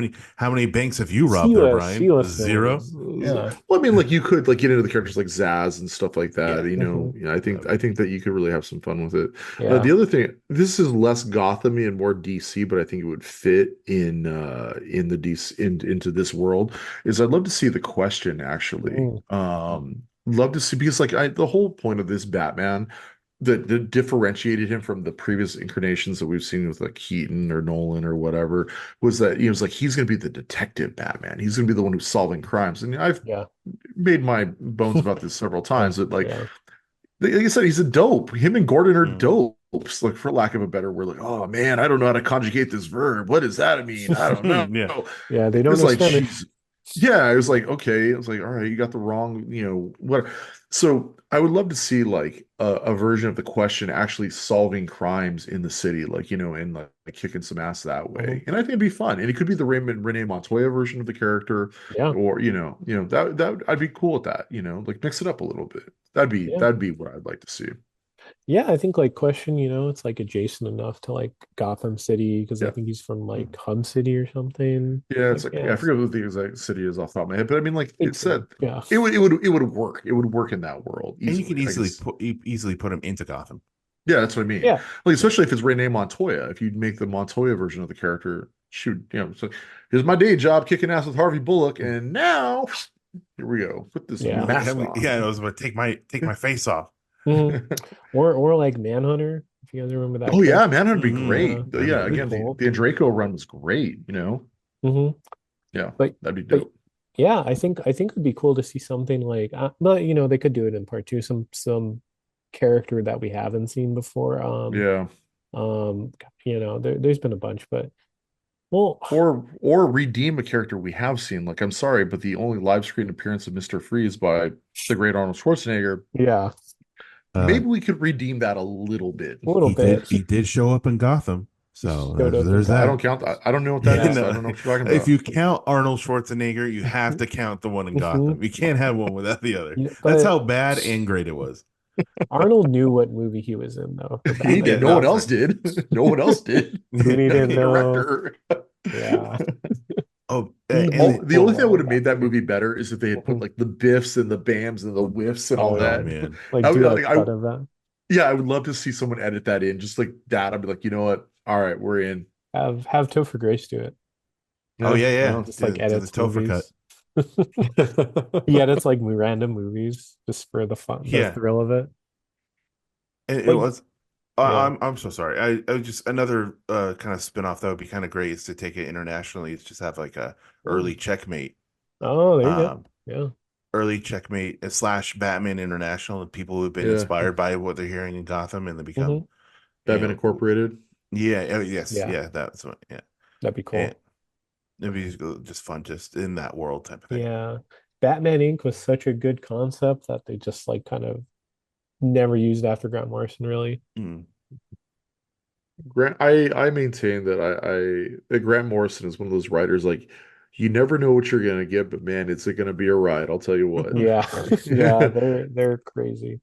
many banks have you robbed there, Brian?
C-list
Zero.
villains. Yeah.
Well, I mean, like you could like get into the characters like Zaz and stuff like that.
Yeah,
Hmm.
I think that you could really have some fun with it.
Yeah.
The other thing, this is less Gothamy and more DC, but I think it would fit in the DC into this world. Is I'd love to see the Question actually.
Mm.
Love to see because like the whole point of this Batman that differentiated him from the previous incarnations that we've seen with like Keaton or Nolan or whatever was that he was like he's going to be the detective Batman. He's going to be the one who's solving crimes. And I've
Yeah.
made my bones about this several
Uh,
times that
yeah.
like I said, he's a dope. Him and Gordon are
mm.
dopes. Like for lack of a better word, like oh man, I don't know how to conjugate this verb. What does that mean? I don't know.
Yeah.
Yeah. They don't
It's
know
like
Spanish.
she's yeah. I was like okay. I was like all right, you got the wrong what. So I would love to see like a version of the Question actually solving crimes in the city, like and like kicking some ass that
Hmm.
way. And I think it'd be fun. And it could be the Renee Montoya version of the character,
Yeah.
or that I'd be cool with that. Like mix it up a little bit. That'd be
Yeah.
that'd be what I'd like to see.
Yeah. I think like Question, it's like adjacent enough to like Gotham City because I
Yeah.
think he's from
Mm.
like Hum City or something.
Yeah, it's
Like,
like
yeah,
yeah, I forget what the exact city is off the top of my head, but I mean like
big
it
city.
said
Yeah.
it would work. It would work in that world
And you can
easily. I guess
easily put him into Gotham.
yeah, that's what I mean.
Yeah.
Like especially if it's Renee Montoya, if you make the Montoya version of the character, shoot, so here's my day job kicking ass with Harvey Bullock, and now here we go. Put this
Yeah.
mask on.
Yeah, I was about to take my face off.
Mhm. Or like Manhunter, if you guys remember that
Oh yeah,
character.
man, that'd be
Hmm.
Yeah.
great.
That'd be
Yeah,
That'd be
great.
again, the
cool.
the Draco run was great.
Hmm.
Yeah,
But
that'd be
but
dope.
yeah, I think it'd be cool to see something like but they could do it in part two, some character that we haven't seen before.
Yeah.
There's been a bunch, but well,
Or redeem a character we have seen. Like, I'm sorry, but the only live screen appearance of Mr. Freeze by the great Arnold Schwarzenegger,
yeah,
Uh,
maybe we could redeem that a little bit.
a little bit.
he did show up in Gotham,
He
so
showed up in
there's
I
that.
don't
Gotham.
count that. I don't know what that
You
Yeah.
is. I
know,
don't know what you're talking
if
about.
you count Arnold Schwarzenegger, you have to count the one in
Hmm.
Gotham. You can't have one without the other. That's
But
how bad and great it was.
Arnold knew what movie he was in though for
He
Yeah,
did.
Batman.
No
that
one
was
else
right.
did. No one else did.
Clooney
Not
didn't
the
know.
director.
Yeah.
Oh,
He
and
didn't
The
pull
only thing that
well
would
in
have made that
Batman.
movie better is if they had put
Mhm.
like the biffs and the bams and the whiffs and all
Oh
oh
yeah.
that.
man,
Like
I,
do a
would- I,
cut of that.
yeah, I would love to see someone edit that in, just like that. I'd be like, you know what? All right, we're in.
Have Topher Grace do it.
oh
Yeah,
yeah,
well,
Just like
do the
edits
Topher cut.
movies. He edits like random movies just for the fun, the
Yeah,
thrill of it.
it
But
was.
yeah.
I'm so sorry. I just another kind of spin-off that would be kind of great is to take it internationally. Is just have like a
Oh,
early checkmate,
there you go.
um,
Yeah.
early checkmate slash Batman International, and people who've been
yeah.
inspired by what they're hearing in Gotham, and they
Hmm.
become,
Batman Incorporated.
yeah, oh, yes,
Yeah.
yeah, that's what, yeah,
That'd be
and
cool.
it'd be just fun, just in that world type of thing.
Yeah. Batman Inc. was such a good concept that they just like kind of never used after Grant Morrison, really.
Mm.
I maintain that Grant Morrison is one of those writers like you never know what you're gonna get, but man, it's gonna be a ride. I'll tell you what.
Yeah. Yeah, they're crazy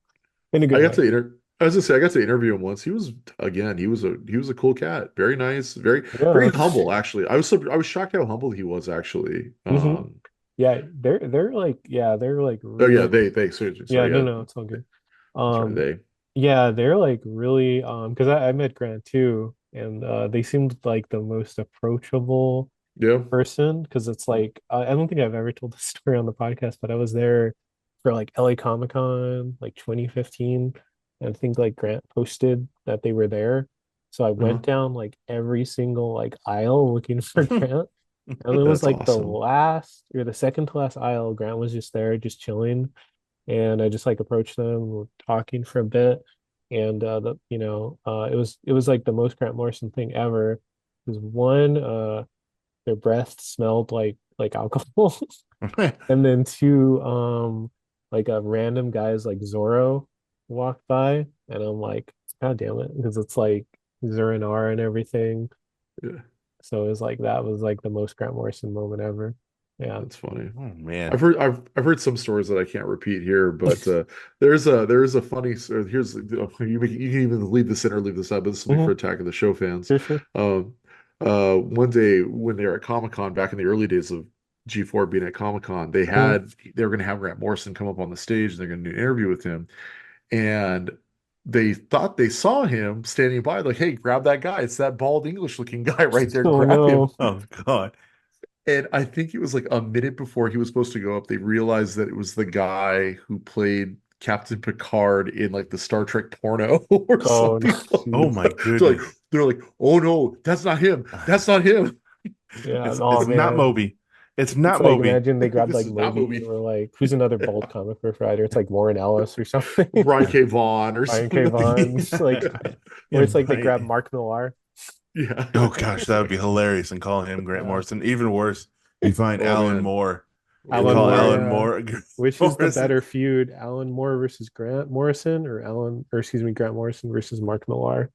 in a good
I got
way.
to inter I was gonna say I got to interview him once. He was a cool cat. Very nice, very
Yeah.
humble actually. I was shocked how humble he was actually.
Hmm. Yeah, they're like
Oh yeah,
really.
they
Yeah,
sorry,
no,
yeah.
no, it's all good.
Sorry,
Um,
they.
yeah, they're like really because I met Grant too, and they seemed like the most approachable
Yeah.
person because it's like I don't think I've ever told this story on the podcast, but I was there for like LA Comic Con like 2015, and I think like Grant posted that they were there. So I went
Uh-huh.
down like every single like aisle looking for Grant. And it was
That's
like the
awesome.
last or the second to last aisle. Grant was just there, just chilling. And I just like approached them, we were talking for a bit. And it was like the most Grant Morrison thing ever. Because one, their breath smelled like alcohol. And then two, like a random guy's like Zorro walked by, and I'm like, God damn it, because it's like Zurinar and everything.
Yeah,
So it was like that was like the most Grant Morrison moment ever. Yeah.
that's funny.
Oh man,
I've heard some stories that I can't repeat here, but there's a funny. Here's you can even leave this in or leave this out, but this will be for
Hmm.
Attack of the Show fans.
Sure, sure.
Um, one day when they were at Comic-Con back in the early days of G4 being at Comic-Con,
Mhm.
they were going to have Grant Morrison come up on the stage and they're going to do an interview with him. And they thought they saw him standing by, like, hey, grab that guy. It's that bald English looking guy right there.
Oh
Grab him.
no.
Oh God.
And I think it was like a minute before he was supposed to go up, they realized that it was the guy who played Captain Picard in like the Star Trek porno or
Oh no.
something.
Oh
Jeez.
my
So like
goodness.
they're like, oh no, that's not him. That's not him.
Yeah.
It's
Oh
it's not
man.
Moby. It's
It's
not
like
Moby.
imagine they grabbed
This
like
is not
Moby and
movie.
were like, who's another bold comic book writer? It's like Warren Ellis or something.
Brian K. Vaughan or
Brian K.
something.
Vaughan. Like, or
Yeah,
it's like they grab
Brian.
Mark Millar.
Yeah.
Oh gosh, that would be hilarious. And call him Grant
Yeah.
Morrison. Even worse, you find
Oh
Alan
man.
Moore and
Alan
call
Moore,
Oh,
Alan
yeah.
Moore Grant
Which is the
Morrison.
better feud, Alan Moore versus Grant Morrison, or Grant Morrison versus Mark Millar?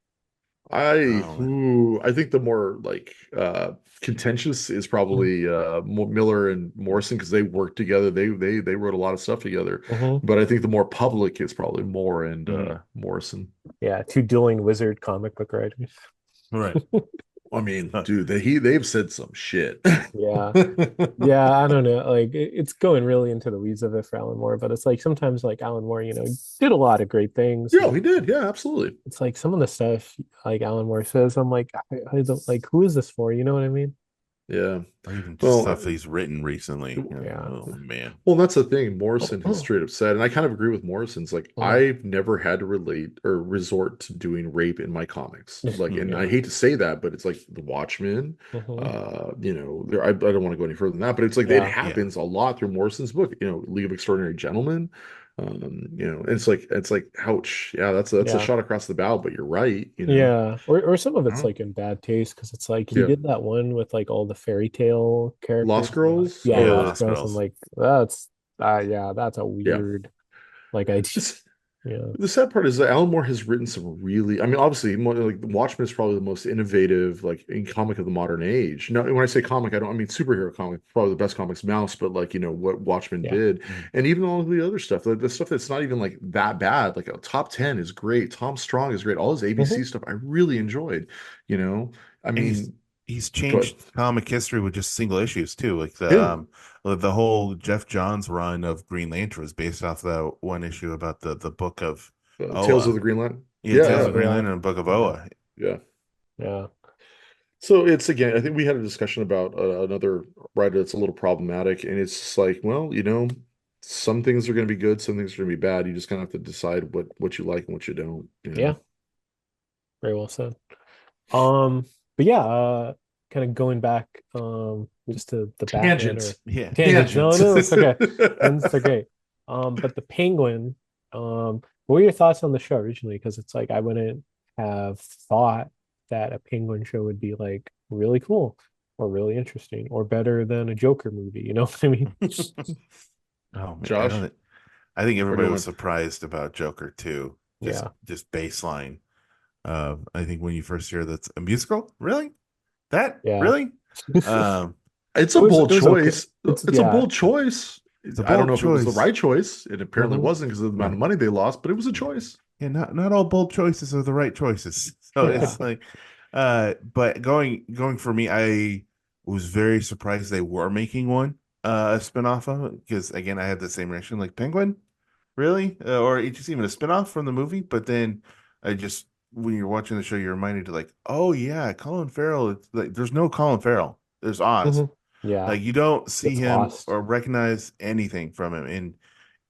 Oh,
I think the more like contentious is probably Miller and Morrison because they worked together. They wrote a lot of stuff together.
Mm-hmm.
But I think the more public is probably Moore and
mhm.
Morrison.
Yeah, two dueling wizard comic book writers.
Right.
I mean, dude, they've said some shit.
Yeah. Yeah, I don't know. Like it's going really into the weeds of it for Alan Moore, but it's like sometimes like Alan Moore, did a lot of great things.
Yeah, he did. Yeah, absolutely.
It's like some of the stuff like Alan Moore says, I'm like, I don't like who is this for? You know what I mean?
Yeah.
Or even just
Well,
stuff he's written recently.
Yeah.
Oh man.
Well, that's the thing. Morrison has straight up said, and I kind of agree with Morrison's like,
Mhm.
I've never had to relate or resort to doing rape in my comics. Like, and I
Yeah.
hate to say that, but it's like The Watchmen,
Hmm.
I don't want to go any further than that, but it's like it
Yeah.
Yeah.
happens a lot through Morrison's book, League of Extraordinary Gentlemen. And it's like, ouch. Yeah, that's a
Yeah.
shot across the bow, but you're right.
Yeah. Or some of
I
it's
don't.
like in bad taste because it's like he
Yeah.
did that one with like all the fairy tale characters.
Lost
And like,
Girls
yeah,
Yeah,
Lost
or
Lost
Girls. I'm
Girls.
like, yeah, that's a
yeah.
weird like idea.
It's
Yeah.
The sad part is that Alan Moore has written some really, I mean, obviously, like Watchmen is probably the most innovative, like, in comic of the modern age. Now, when I say comic, I mean superhero comic, probably the best comics mouse, but like, what Watchmen
Yeah.
did,
Mhm.
and even all of the other stuff, the stuff that's not even like that bad, like a top 10 is great. Tom Strong is great. All his ABC
Hmm.
stuff I really enjoyed, you know. I
And
mean,
he's
but
changed comic history with just single issues too. Like
yeah,
the whole Jeff Johns run of Green Lantern was based off that one issue about the book of
Tales of
Oa.
the Green Lantern.
Yeah,
Yeah,
Tales
yeah,
of Green
Yeah.
Lantern and Book of
Yeah.
Oa.
yeah.
Yeah.
So it's again, I think we had a discussion about another writer that's a little problematic, and it's just like, well, some things are going to be good, some things are going to be bad. You just kind of have to decide what you like and what you don't.
Yeah. Very well said. Um, but yeah, kind of going back just to the Batman or
Tangent.
Yeah.
tangents. No,
Tangent.
no, it's okay. Tangents are great. But the Penguin, what were your thoughts on the show originally? Because it's like I wouldn't have thought that a Penguin show would be like really cool or really interesting or better than a Joker movie. You know what I mean?
Oh man,
Josh,
I think
where do
everybody
you
was
want?
surprised about Joker too.
Yeah.
Just baseline. I think when you first hear that's a musical, really? That
Yeah.
really? Um,
It's
It
a
was
bold
it was okay.
choice.
It's
It's a
yeah.
bold choice.
it's a
I don't
bold
know if it was the
choice.
right choice. It apparently
Mhm.
wasn't because of the amount
Yeah.
of money they lost, but it was a choice.
Yeah, not all bold choices are the right choices. So
Yeah.
it's like, but going for me, I was very surprised they were making one, a spinoff of it, because again, I had the same reaction, like Penguin, really, or it's just even a spinoff from the movie. But then I just, when you're watching the show, you're reminded to like, oh yeah, Colin Farrell. It's like there's no Colin Farrell. There's Oz.
Mhm. Yeah.
Like you don't see
Gets
him
lost.
or recognize anything from him, and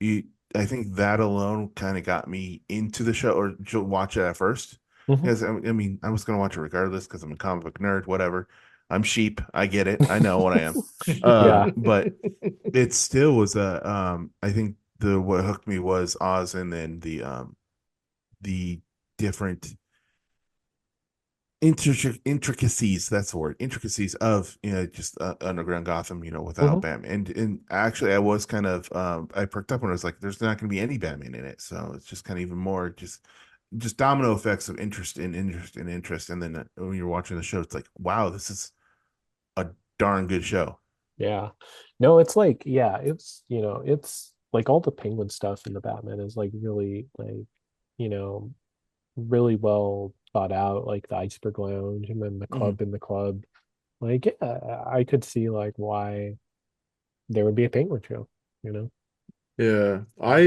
you, I think that alone kind of got me into the show or to watch it at first.
Mhm.
Because I mean, I was gonna watch it regardless because I'm a comic book nerd. Whatever, I'm sheep. I get it. I know what I am.
Yeah.
But it still was a. I think the what hooked me was Oz, and then the different intricacies, that's the word, intricacies of just underground Gotham, without
Mhm.
Batman. And actually I was kind of I perked up when I was like there's not going to be any Batman in it, so it's just kind of even more just domino effects of interest and interest and interest. And then when you're watching the show, it's like, wow, this is a darn good show.
Yeah. No, it's like, yeah, it's like all the Penguin stuff in the Batman is like really like, you know, really well thought out, like the Iceberg Lounge and then the
Mhm.
club in the club. Like, yeah, I could see like why there would be a Penguin show, you know?
Yeah. I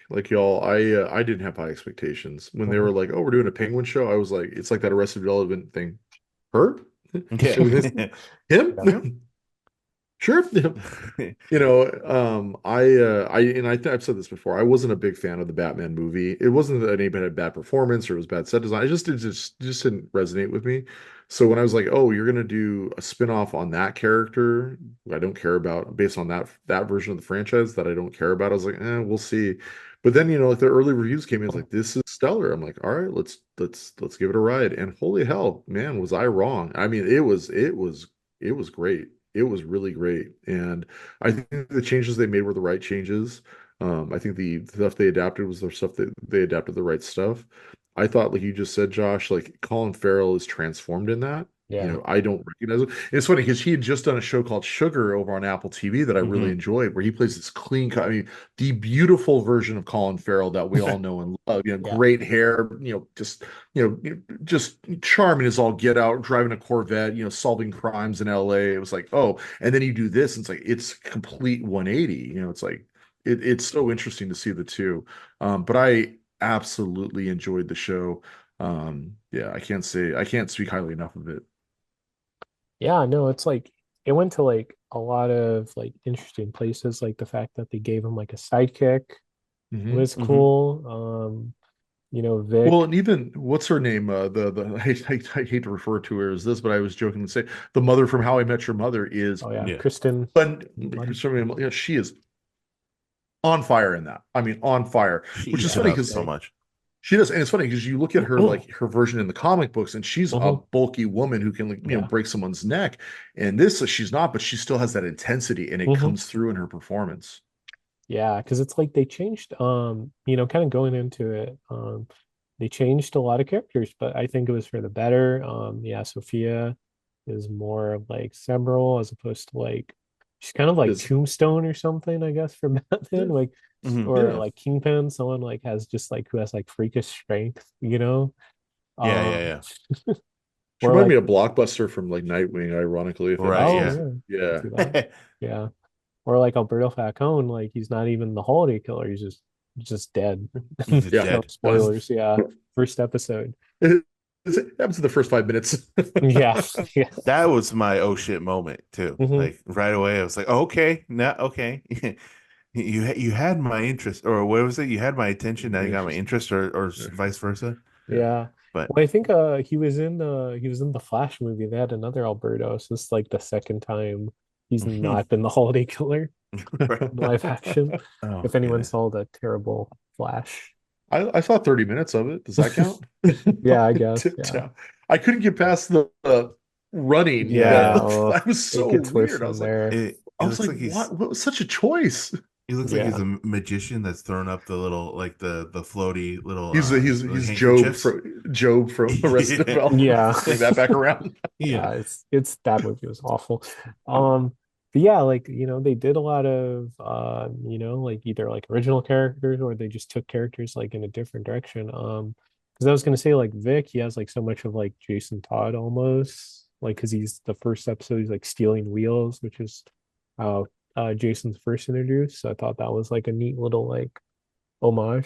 like y'all, I didn't have high expectations. When they
Mhm.
were like, "Oh, we're doing a penguin show," I was like, it's like that Arrested Development thing. Her?
Yeah.
Yeah.
Him? Sure. I've said this before. I wasn't a big fan of the Batman movie. It wasn't that anybody had bad performance or it was bad set design. It just didn't resonate with me. So when I was like, "Oh, you're gonna do a spin-off on that character who I don't care about, based on that version of the franchise that I don't care about," I was like, we'll see. But then, like the early reviews came in, it's like, this is stellar. I'm like, all right, let's give it a ride. And holy hell, man, was I wrong. I mean, it was great. It was really great. And I think the changes they made were the right changes. I think the stuff they adapted was the stuff that they adapted the right stuff. I thought, like you just said, Josh, like Colin Farrell is transformed in that.
Yeah.
I don't recognize him. And it's funny because he had just done a show called Sugar over on Apple TV that I really
Mhm.
enjoyed, where he plays this clean cut. I mean, the beautiful version of Colin Farrell that we all know and love.
Yeah.
Great hair, just charming as all get out, driving a Corvette, solving crimes in LA. It was like, oh, and then you do this, and it's complete 180. It's like it's so interesting to see the two. But I absolutely enjoyed the show. Yeah, I can't speak highly enough of it.
Yeah, no, it's like it went to like a lot of like interesting places, like the fact that they gave him like a sidekick
Hmm.
was
Mhm.
cool.
Well,
Vic.
and even what's her name? I hate to refer to her as this, but I was joking to say the mother from How I Met Your Mother is
Oh yeah,
Yeah.
Kristen.
fun.
Buddy.
She is on fire in that. I mean, on fire,
She
which is
eats it
funny
Yeah,
up
because
so
like
much.
she does, and it's funny because you look at her like her version in the comic books, and she's a
mhm,
bulky woman who can, like,
yeah.
break someone's neck. And this, she's not, but she still has that intensity, and it
hmm
comes through in her performance.
Yeah, because it's like they changed kind of going into it, they changed a lot of characters, but I think it was for the better. Yeah, Sophia is more of like Several as opposed to like she's kind of like
Is
Tombstone or something, I guess, for Batman,
yeah,
like
Mhm.
or
yeah.
like Kingpin, someone like has just like who has like freakish strength,
Yeah, yeah,
Um,
yeah.
She
or
reminded
like
me of Blockbuster from like Nightwing, ironically, if that
Right,
makes
oh
sense.
yeah.
yeah, I can
Yeah.
see that. Yeah. Or like Alberto Falcone, like he's not even the holiday killer, he's just dead.
He's
Yeah.
No
dead.
spoilers, yeah. First episode.
It happens in the first 5 minutes.
Yeah, yeah.
That was my oh shit moment too.
hmm
Like right away, I was like, oh, okay, now okay. You had my interest, or what was it? You had my attention. Now you got my
Interesting.
interest, or
Yeah.
vice versa.
Yeah.
Yeah.
But
Well, I think he was in the Flash movie. They had another Alberto. So this is like the second time he's not been the holiday killer in live action.
oh
If anyone
goodness,
saw the terrible Flash.
I saw 30 minutes of it. Does that count?
Yeah, I guess. Yeah.
I couldn't get past the running.
Yeah.
yeah.
That was
It
so
gets worse
weird.
from there.
It looks like
What was such a choice?
like he's
Yeah.
a magician that's thrown up the little like the floaty little
He's
handkerchiefs.
Job from Arrested
Yeah.
Development.
Yeah.
Bring that back around.
Yeah.
Yeah, it's that movie was awful. But yeah, like, they did a lot of like either like original characters or they just took characters like in a different direction. Because I was gonna say like Vic, he has like so much of like Jason Todd almost, like because he's the first episode, he's like stealing wheels, which is how Jason's first introduced. So I thought that was like a neat little like homage.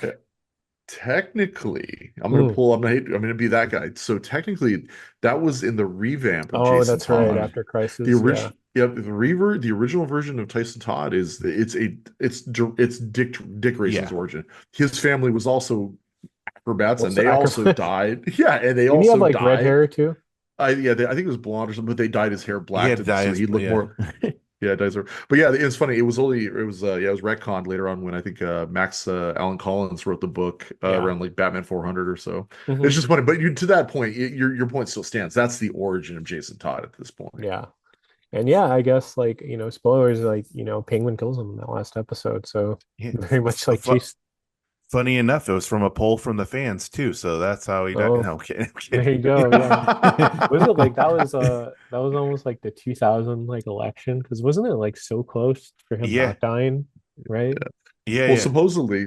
Technically,
Mm.
I'm gonna be that guy. So technically, that was in the revamp of
Oh,
Jason
that's right,
Todd.
after
The
Crisis, yeah.
original, yeah, the original version of Tyson Todd is it's Dick Grayson's
Yeah.
origin. His family was also acrobats, and
Also
they also
acrobat.
died. Yeah, and they
Didn't he have
also
like red
died.
hair too?
I think it was blonde or something, but they dyed his hair
He
black
had to dye
so
his
he looked
yeah.
more. Yeah, it does. But yeah, it's funny. It was retconned later on when I think Max Allen Collins wrote the book
Yeah.
around like Batman 400 or so.
hmm
It's just funny, but to that point, your point still stands. That's the origin of Jason Todd at this point.
Yeah. And yeah, I guess like, spoilers, like, Penguin kills him in that last episode. So
Yeah.
very much like Chase.
Funny enough, it was from a poll from the fans too, so that's how he died.
Oh,
No, I'm kidding. I'm
there you
kidding.
go. Yeah. Was it like that was almost like the 2000 like election? Because wasn't it like so close for him
Yeah,
not dying? Right?
Yeah,
Well,
yeah.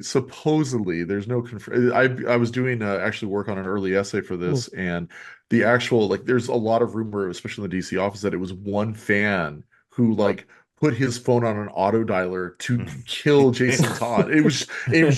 supposedly, there's no I was doing actually work on an early essay for
Hmm.
this, and the actual like, there's a lot of rumor, especially in the DC office, that it was one fan who like put his phone on an auto dialer to kill Jason Todd. It was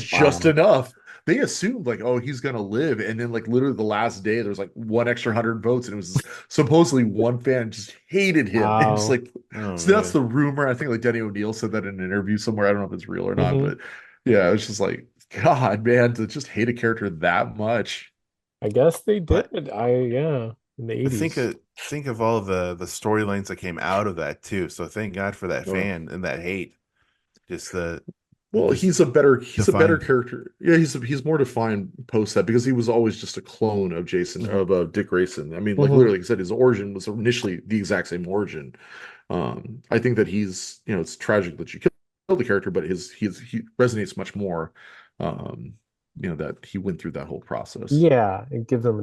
just
Wow.
enough. They assumed like, oh, he's gonna live, and then like literally the last day, there was like one extra 100 votes, and it was supposedly one fan just hated him, and just
Wow.
like,
Oh
so that's
man.
the rumor. I think like Denny O'Neil said that in an interview somewhere. I don't know if it's real or not,
Hmm.
but yeah, it's just like, God, man, to just hate a character that much.
I guess they
But
did. Yeah, in the
think
80s.
of think of all the storylines that came out of that too. So thank God for that
Uh,
fan and that hate. Just the
well,
just
he's a better
defined.
character. Yeah, he's more defined post that, because he was always just a clone of Jason,
Mhm.
of Dick Grayson. I mean, like
Hmm.
literally, like I said, his origin was initially the exact same origin. I think that it's tragic that you killed the character, but he resonates much more. Um, that he went through that whole process.
Yeah, it gives them a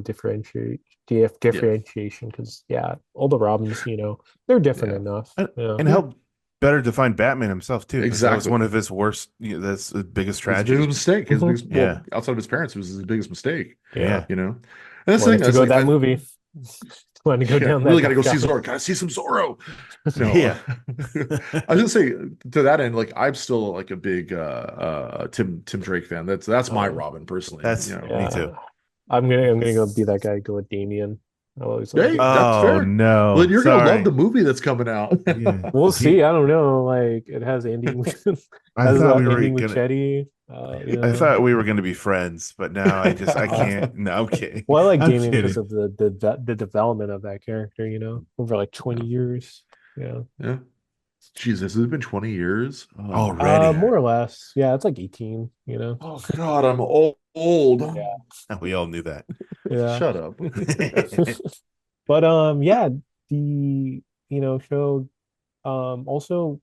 Yeah,
differentiation because yeah, all the Robins, they're different
yeah,
enough.
and,
Yeah.
and
yeah,
help better define Batman himself too, because that was
exactly.
one of his worst. That's the biggest
His biggest
tragedy.
mistake, his
Hmm.
biggest,
Yeah,
well, outside of his parents, it was his biggest mistake,
Yeah.
yeah.
And that's the
Wanted
thing.
to
That's
go
like,
that movie. Wanted to go
yeah,
down that
really got to
dark
go see
alley.
Zorro. Got to see some Zorro.
Yeah.
I was gonna say, to that end, like I'm still like a big Tim Drake fan. That's my
Oh,
Robin personally.
That's me too.
yeah. I'm gonna go be that guy. Go with Damien. I always love
Hey,
Damien.
that's
Oh
fair. Well, then
no,
you're gonna love the
sorry.
movie that's coming out.
Yeah,
We'll
he.
see. I don't know. Like it has ending
I
has
thought we were
ending with
gonna.
Chetty.
I thought we were gonna be friends, but now I
Uh,
can't. No, I'm kidding.
well, I like
I'm
Damien because
kidding.
of the development of that character. Over like 20
Yeah,
years. Yeah.
yeah. Jesus, has it been 20 years? Oh my
Already.
God.
More or less. Yeah, it's like 18.
Oh God, I'm old.
Yeah.
We all knew that.
Yeah.
Shut up.
But yeah, the show also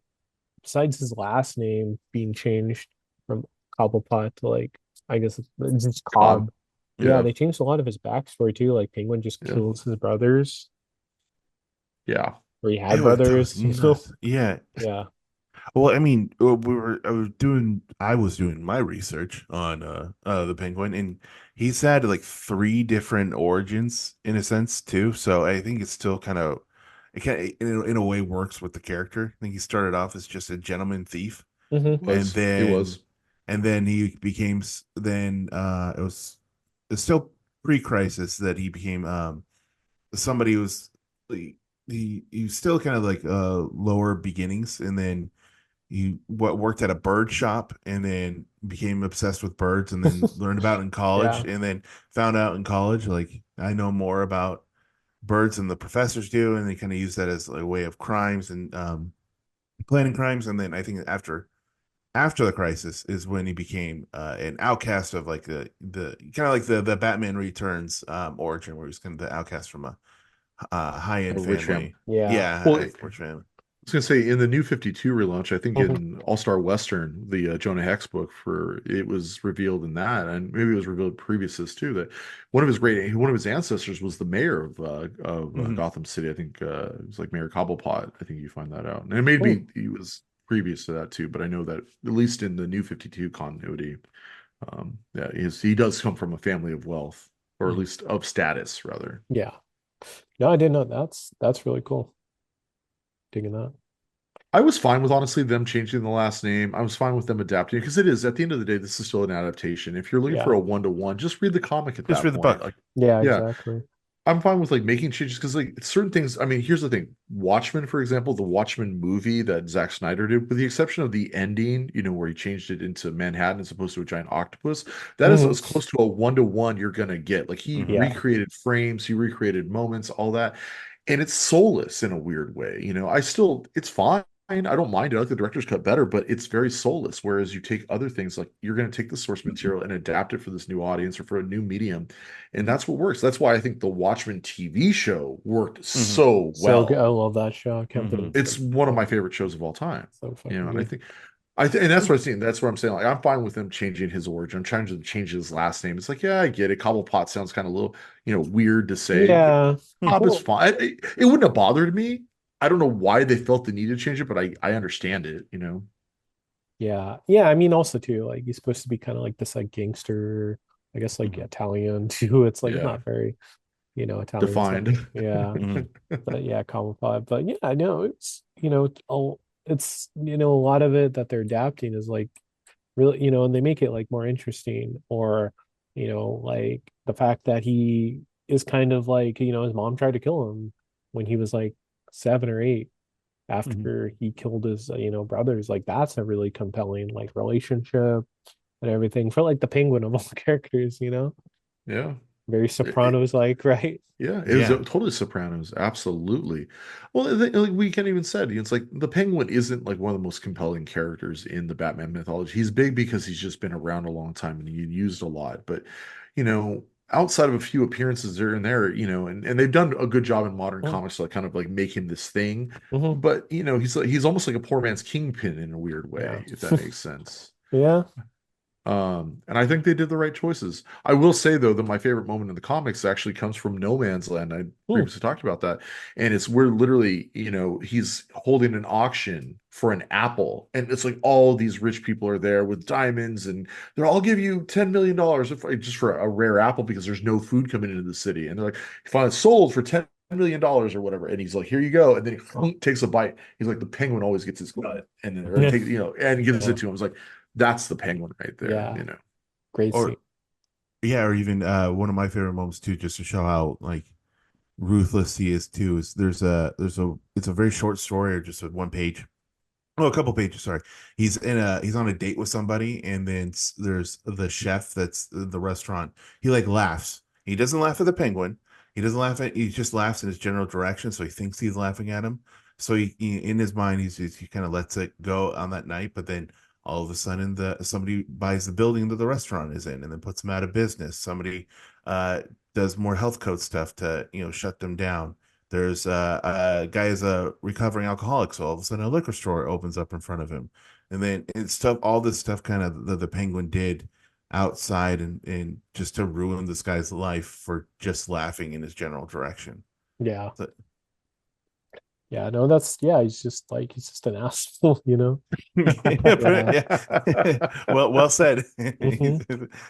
besides his last name being changed from Cobblepot to like I guess it's just
Cobb.
Cobb. Yeah,
Yeah,
they changed a lot of his backstory too. Like Penguin just
yeah,
kills his brothers,
yeah.
or he had
That was
brothers.
nuts. Yeah.
Yeah.
Well, I mean, I was doing my research on the Penguin, and he's had like three different origins in a sense too. So I think it's still kind of it kind of in a way works with the character. I think he started off as just a gentleman thief,
It
Hmm.
and
was. It
then
was.
and then he became then it's still pre-crisis that he became somebody who was he was still kind of like lower beginnings, and then he worked at a bird shop and then became obsessed with birds and then learned about it in college
Yeah.
and then found out in college like I know more about birds than the professors do, and they kind of use that as a way of crimes and planning crimes. And then I think after the crisis is when he became an outcast of like the kind of like the Batman Returns origin, where he's kind of the outcast from a high
A
end
rich family.
family.
Yeah.
Well,
Yeah,
I
rich family.
was gonna say, in the New 52 relaunch, I think
Hmm.
in All-Star Western, the Jonah Hex book, for it was revealed in that, and maybe it was revealed previous to this too, that one of his ancestors was the mayor of
Hmm.
Gotham City. I think it was like Mayor Cobblepot. I think you find that out, and it may
Hmm.
be he was previous to that too. But I know that at least in the New 52 continuity, yeah, he does come from a family of wealth, or at least of status, rather.
Yeah. No, I didn't know. That's really cool. Digging that.
I was fine with, honestly, them changing the last name. I was fine with them adapting it, because it is, at the end of the day, this is still an adaptation. If you're looking for
Yeah.
a one-to-one, just read the comic at
Just
that
read the
point.
book.
Like,
Yeah,
yeah,
exactly.
I'm fine with like making changes, because like certain things. I mean, here's the thing: Watchmen, for example, the Watchmen movie that Zack Snyder did, with the exception of the ending, where he changed it into Manhattan as opposed to a giant octopus, that is
Hmm.
as close to a one-to-one you're gonna get. Like, he
Hmm.
Yeah.
recreated frames, he recreated moments, all that, and it's soulless in a weird way. It's fine. I don't mind it. I like the director's cut better, but it's very soulless. Whereas you take other things, like you're going to take the source material and adapt it for this new audience or for a new medium, and that's what works. That's why I think the Watchmen TV show worked
Hmm.
so
So good. I
well.
love that show. I can't believe
Hmm.
it's
It's
like
one of my
so,
favorite shows of all time.
so fucking
And I
good.
think and that's what I'm saying. That's what I'm saying. Like, I'm fine with them changing his origin. I'm trying to change his last name. It's like, yeah, I get it. Cobblepot sounds kind of a little, weird to say.
Yeah.
Cobb is
Well,
fine. It wouldn't have bothered me. I don't know why they felt the need to change it, but I understand it.
Yeah. Yeah. I mean, also too, like he's supposed to be kind of like this like gangster, I guess like
Mhm.
Italian too. It's like
Yeah,
not very, Italians have,
defined.
yeah.
Mhm.
But yeah, camouflage. But yeah, I know it's, it's, a lot of it that they're adapting is like really, and they make it like more interesting or, like the fact that he is kind of like, his mom tried to kill him when he was like 7 or 8
Mhm.
after he killed his, brothers. Like that's a really compelling like relationship and everything for like the penguin of all characters,
Yeah.
very
It-
Sopranos like, right?
Yeah, it was
Yeah.
totally Sopranos, absolutely. Well, like we can't even said it's like the Penguin isn't like one of the most compelling characters in the Batman mythology. He's big because he's just been around a long time and he's used a lot. But outside of a few appearances here and there, and they've done a good job in modern
Mm-hmm.
comics to like kind of like make him this thing.
Mm-hmm.
But he's almost like a poor man's Kingpin in a weird
Yeah.
way, if that makes sense.
Yeah.
And I think they did the right choices. I will say though that my favorite moment in the comics actually comes from No Man's Land. I
Mm.
previously talked about that, and it's where literally, he's holding an auction for an apple, and it's like all these rich people are there with diamonds, and they're all give you $10 million just for a rare apple because there's no food coming into the city, and they're like, finally sold for $10 million or whatever, and he's like, here you go, and then he takes a bite. He's like, the penguin always gets his cut, and then or
Yeah.
take and gives
Yeah.
it to him. It's like that's the penguin right there,
Yeah. Great scene.
Or yeah, or even one of my favorite moments too, just to show how like ruthless he is too, is there's a it's a very short story or just a one page. Oh, a couple pages, sorry. He's on a date with somebody, and then there's the chef that's the restaurant. He like laughs. He doesn't laugh at the penguin. He doesn't laugh at. He just laughs in his general direction, so he thinks he's laughing at him. So he in his mind, he kind of lets it go on that night. But then all of a sudden, the somebody buys the building that the restaurant is in, and then puts them out of business. Somebody uh does more health code stuff to shut them down. There's a guy is a recovering alcoholic, so all of a sudden a liquor store opens up in front of him, and then it's stuff. All this stuff, kind of the penguin did outside, and just to ruin this guy's life for just laughing in his general direction.
Yeah.
So,
Yeah. No, that's yeah, he's just an asshole. Yeah.
yeah, well said.
Hmm.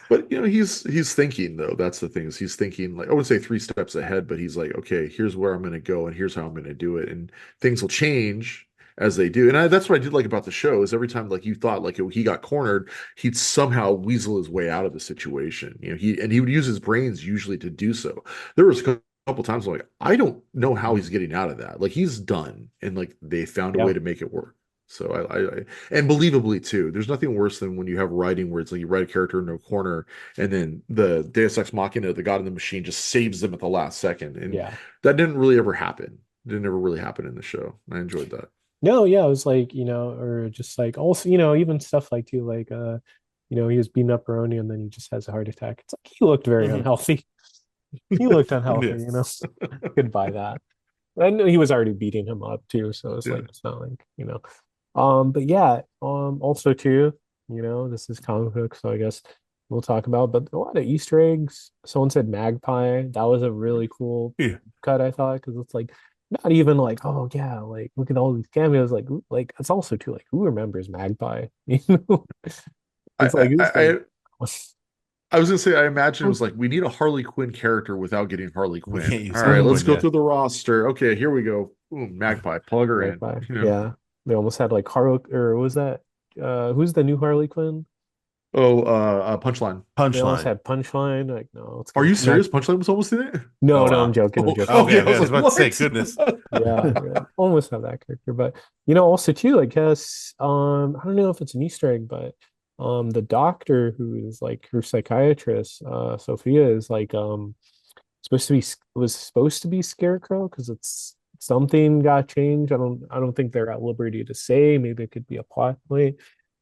But he's thinking though. That's the thing is he's thinking like I would say 3 steps ahead, but he's like, okay, here's where I'm going to go, and here's how I'm going to do it, and things will change as they do. And that's what I did like about the show is every time like you thought like he got cornered, he'd somehow weasel his way out of the situation. He would use his brains usually to do so. There was a couple times I'm like I don't know how he's getting out of that. Like he's done, and like they found a
Yeah.
way to make it work. So and believably too. There's nothing worse than when you have writing where it's like you write a character in a corner and then the Deus Ex Machina, the God in the Machine, just saves them at the last second. And
Yeah.
that didn't really ever happen. It didn't ever really happen in the show. I enjoyed that.
No, yeah, it was like, or just like also, even stuff like too, like he was beating up Baroni and then he just has a heart attack. It's like he looked very
Mhm.
unhealthy. He looked
Yeah.
unhealthy. Could buy that. I know he was already beating him up too, so it's like
Yeah.
it's not like. But yeah, also too, this is comic book, so I guess we'll talk about, but a lot of Easter eggs. Someone said magpie. That was a really cool
Yeah.
cut, I thought, because it's like not even like, oh yeah, like look at all these cameos. Like it's also too like who remembers Magpie?
I
It's like
I
who's the
I, I was gonna say I imagine it was like we need a Harley Quinn character without getting Harley
We
Quinn.
can't use
All right,
Harley
Mhm.
let's
Quinn
go
yet.
through the roster. Okay, here we go. Boom, Magpie, plug her in.
Magpie. Yeah. They almost had like Harley or what was that who's the new Harley Quinn?
Oh, Punchline.
They almost
Punchline.
had Punchline. Like, no, it's
Are
gonna
you
come back.
serious? Punchline was almost in it?
No,
Oh
no, I'm
wow.
joking. I'm
Oh,
joking.
Okay,
okay. I
okay.
was
I was
like,
about to say,
what?
goodness.
Yeah, yeah. Almost have that character. But also too, I guess I don't know if it's an Easter egg, but the doctor who is like her psychiatrist, Sophia is like supposed to be was supposed to be Scarecrow because it's something got changed. I don't think they're at liberty to say. Maybe it could be a plot point.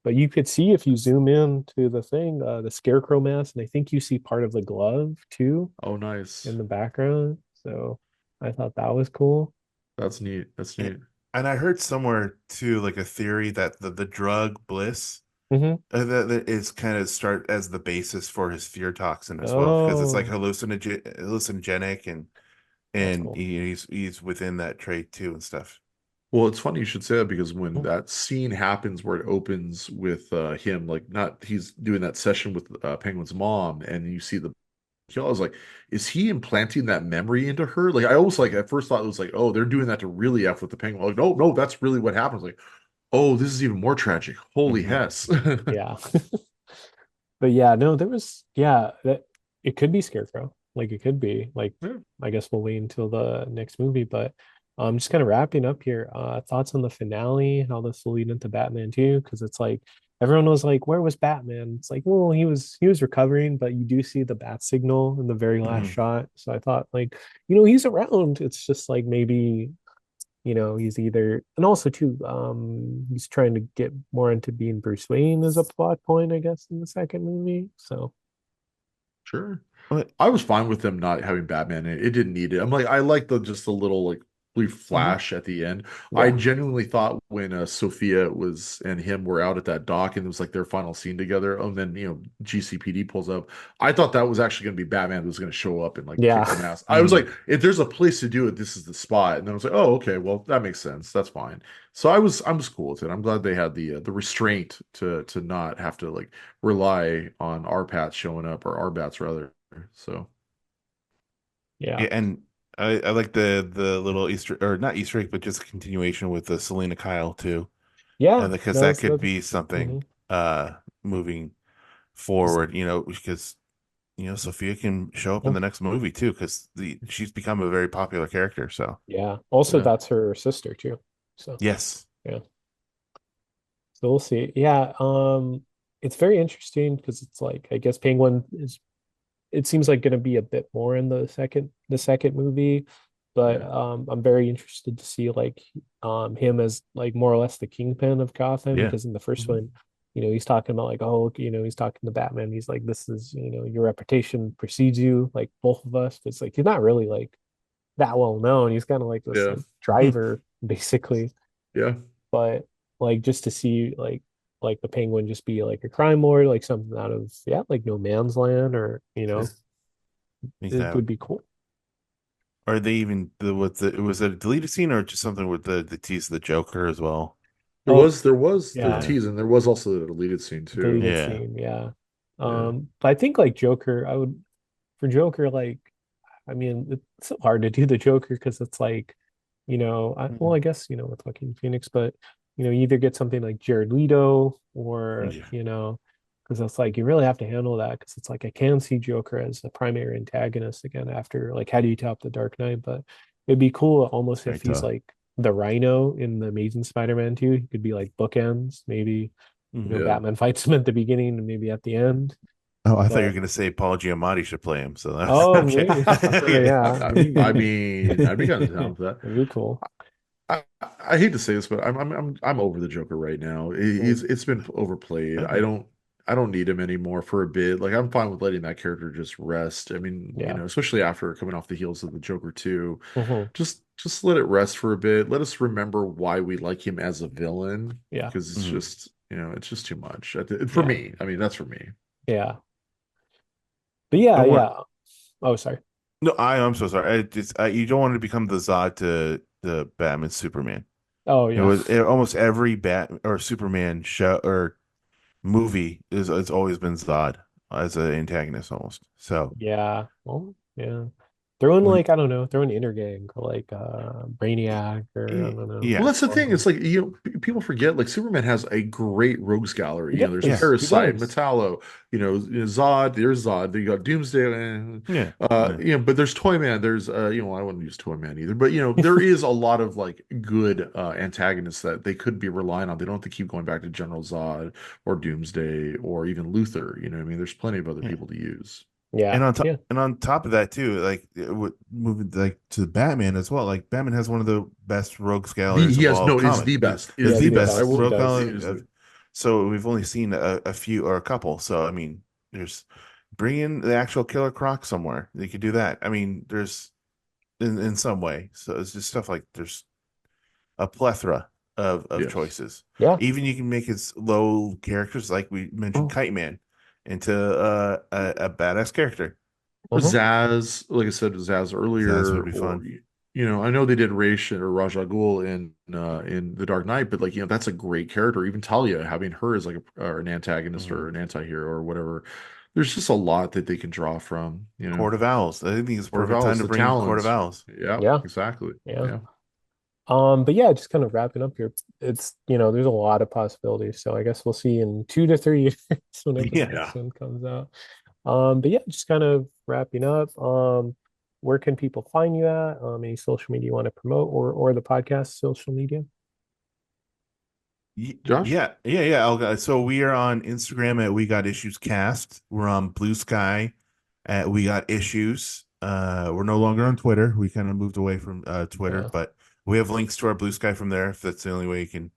But you could see if you zoom in to the thing, the Scarecrow mask, and I think you see part of the glove too
Oh,
in
nice.
the background. So I thought that was cool.
That's neat. That's neat.
And I heard somewhere too, like a theory that the drug Bliss
Hmm.
that is kind of start as the basis for his fear toxin as well, because it's like
Oh,
hallucinogenic,
that's
and
cool.
he's within that trait too and stuff.
Well, it's funny you should say that because when
Oh,
that scene happens where it opens with him, like not he's doing that session with Penguin's mom, and you see the kill, I was like, is he implanting that memory into her? Like I always like at first thought it was like, oh, they're doing that to really F with the penguin. Like, no, no, that's really what happens. Like, oh, this is even more tragic. Holy
Hmm.
hess.
yeah. But yeah, no, there was yeah, that it could be Scarecrow. Like it could be. Like
Yeah,
I guess we'll wait until the next movie, but just kind of wrapping up here. Thoughts on the finale, how this will lead into Batman too, because it's like everyone was like, where was Batman? It's like, well, he was recovering, but you do see the bat signal in the very last
Hmm.
shot. So I thought like, he's around. It's just like maybe he's either, and also too, he's trying to get more into being Bruce Wayne as a plot point, I guess, in the second movie. So
sure.
But
I was fine with them not having Batman in it. It didn't need it. I'm like, I like the just a little like brief
mhm.
flash at the end. I
Yeah,
genuinely thought when Sophia was and him were out at that dock and it was like their final scene together, and then GCPD pulls up. I thought that was actually going to be Batman who was going to show up and like kick
yeah,
some ass. I was
mm,
like, if there's a place to do it, this is the spot. And then I was like, oh, okay, well that makes sense. That's fine. So I was cool with it. I'm glad they had the restraint to not have to like rely on our Pats showing up or our bats rather. So.
yeah,
yeah, and I like the little Easter or not Easter egg, but just a continuation with the Selena Kyle too,
yeah.
and because
No,
that
that's
could
another.
be something
Mhm.
moving forward, because Sophia can show up in
Oh,
the next movie too, because the she's become a very popular character. So
yeah. Also,
Yeah.
that's her sister too. So
yes,
yeah. So we'll see. Yeah. It's very interesting because it's like I guess Penguin is it seems like going to be a bit more in the second movie, but
Yeah.
I'm very interested to see like him as like more or less the kingpin of Gotham
yeah,
because in the first
Mhm.
one, he's talking about like, oh, he's talking to Batman. He's like, this is, your reputation precedes you, like both of us. It's like he's not really like that well known. He's kind of like this
Yeah.
like
Hmm.
driver basically,
Yeah.
but like just to see like the Penguin just be like a crime lord, like something out of yeah, like No Man's Land, or
think
it
that.
would be cool.
Are they even was it a deleted scene or just something with the tease of the Joker as well?
Oh
There was the
yeah,
Yeah,
tease and there was also the deleted scene too.
deleted
yeah.
scene, yeah.
Yeah.
But I think like Joker, I would for Joker, like I mean, it's so hard to do the Joker because it's like, well,
Mhm.
I guess, with Joaquin Phoenix, but you either get something like Jared Leto or,
Yeah,
because it's like you really have to handle that because it's like I can see Joker as a primary antagonist again after like how do you top the Dark Knight? But it'd be cool
it's
almost
very
if he's
tough.
like the Rhino in the Amazing Spider-Man 2. He could be like bookends, maybe,
Hmm.
Yeah.
Batman fights him at the beginning and maybe at the end.
Oh, I thought you were
But
gonna say Paul Giamatti should play him. So that's
oh,
okay.
maybe. Yeah,
I
maybe.
mean, I'd be kind of down for that.
That'd be cool.
I hate to say this, but I'm over the Joker right now.
Mm,
It's been overplayed.
Okay.
I don't need him anymore for a bit. Like I'm fine with letting that character just rest. I mean,
yeah.
especially after coming off the heels of the Joker 2,
Hmm.
just let it rest for a bit. Let us remember why we like him as a villain
Yeah.
because
Mhm.
it's just too much for
Yeah.
me. I mean, that's for me.
Yeah. But yeah,
Don't want
yeah. Oh, sorry.
no. I'm so sorry. You don't want to become the Zod to the Batman Superman.
Oh, yeah.
Almost every Bat or Superman show or movie is it's always been Zod as an antagonist almost. So
Yeah. Well, yeah. Throw in
when
like, I don't know, throw in Intergang or like Brainiac or I don't know.
Well,
yeah,
that's the thing.
Or,
It's like people forget like Superman has a great rogues gallery.
he
There's
does. He
Parasite,
does.
Metallo, Zod. There's Zod. Then you got Doomsday.
yeah, yeah,
But there's Toyman. There's I wouldn't use Toyman either. But there is a lot of like good antagonists that they could be relying on. They don't have to keep going back to General Zod or Doomsday or even Luther. I mean, there's plenty of other
yeah.
people to use.
Yeah. Yeah.
And on top of that too, like moving like to Batman as well. Like Batman has one of the best rogues
The
galleries
he
of
has
all
no is
comic.
the best
Is
is
Yes,
the
the
the
best. I
best
best. He
will
rogue
does.
gallery
easily.
of. So we've only seen a few or a couple. So I mean, there's bring in the actual Killer Croc somewhere. They could do that. I mean, there's in some way. So it's just stuff like there's a plethora of
Yes.
choices.
Yeah.
Even you can make his low characters like we mentioned,
Oh,
Kite Man, into a badass character.
Or
uh-huh.
Zaz, like I said, Zaz
That would
earlier,
be
or
fun.
I know they did Raish or Ra's al Ghul in The Dark Knight, but like, that's a great character. Even Talia, having her as like or an antagonist or an anti-hero or whatever. There's just a lot that they can draw from,
Court of Owls. I think it's
Court of
perfect time
Owls,
to
the
bring Court of
Talons.
Owls.
Yeah,
Yeah,
exactly.
yeah.
Yeah.
But yeah, just kind of wrapping up here. It's, there's a lot of possibilities. So I guess we'll see in 2 to 3 years whenever the
Yeah.
next one comes out. But yeah, just kind of wrapping up. Where can people find you at? Any social media you want to promote, or the podcast social media?
Josh?
Yeah. So we are on Instagram at We Got Issues Cast. We're on Blue Sky at We Got Issues. We're no longer on Twitter. We kind of moved away from Twitter,
Yeah.
but we have links to our Blue Sky from there if that's the only way you can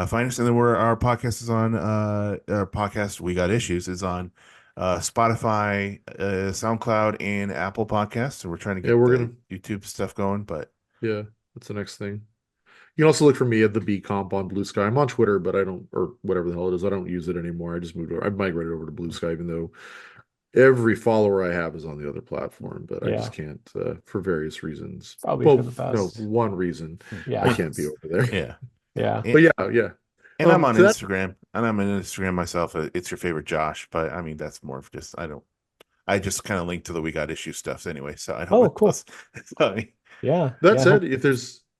find us. And then our podcast is on our podcast We Got Issues is on Spotify, SoundCloud, and Apple Podcasts. So we're trying to
Yeah,
get
we're
the
gonna.
YouTube stuff going, but
Yeah, that's the next thing. You can also look for me at the Bcomp on Blue Sky. I'm on Twitter, but I don't, or whatever the hell it is. I don't use it anymore. I just moved over. I migrated over to Blue Sky, even though every follower I have is on the other platform, but I
Yeah,
just can't for various reasons.
probably
Well,
for the
no,
best.
one reason I
Yeah,
can't be over there.
yeah.
yeah.
But yeah.
And I'm on
To that,
Instagram, and I'm on Instagram myself. It's your favorite Josh, but I mean that's more of just I just kind of link to the We Got Issue stuff anyway, so I don't.
Oh, cool.
So, I mean,
Yeah,
that
yeah.
said,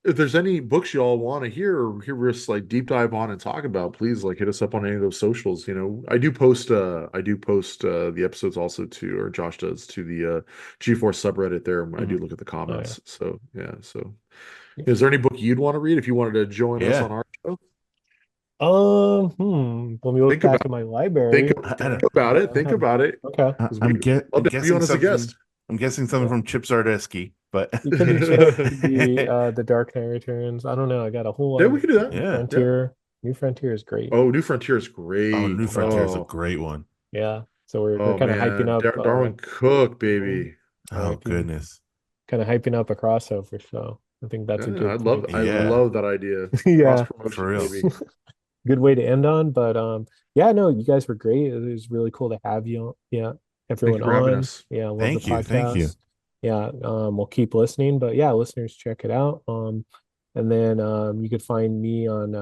if there's any books y'all want to hear or hear us like deep dive on and talk about, please like hit us up on any of those socials. I do post the episodes also to, or Josh does, to the G-Force subreddit there. I do look at the
Oh, yeah.
comments. So yeah. So is there any book you'd want to read if you wanted to join us
Yeah.
on our show?
Let me look
Think
back
about
at my
Think,
library.
I
think
don't.
about
Yeah,
it. Think about it.
okay.
I-
'Cause
I'm
we'd
get
love
I'm
to have you on
guessing
as a
something.
guest.
I'm guessing something
Yeah.
from Chip Zdarsky, but
It could be Chip, it could be the Dark Knight Returns. I don't know. I got a whole
Yeah,
lot
we
of
could do that.
New
yeah.
Frontier. New Frontier is great.
Oh, New Frontier is
Oh,
great.
New Frontier is a
Oh,
great one.
Yeah. So we're
oh
kind of hyping
man,
up
Darwin Cook,
mhm,
baby.
Oh goodness.
kind of hyping up a crossover. So I think that's a
Yeah,
good
I
Yeah,
love that idea. Cross
yeah.
for
promotion,
real.
baby.
Good way to end on. But yeah, no, you guys were great. It was really cool to have you. Yeah,
Thank
everyone
you for having
on.
us.
Yeah, love the
Thank you. Thank you.
podcast. Yeah, we'll keep listening. But yeah, listeners, check it out. And then you could find me on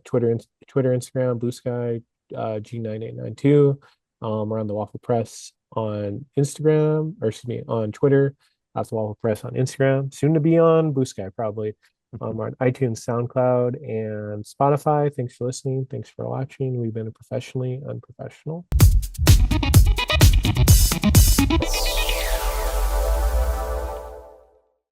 Twitter, Instagram, Blue Sky, G9892. We're on the Waffle Press on Instagram, or excuse me, on Twitter. That's the Waffle Press on Instagram. Soon to be on Blue Sky, probably. We're on iTunes, SoundCloud, and Spotify. Thanks for listening. Thanks for watching. We've been professionally unprofessional.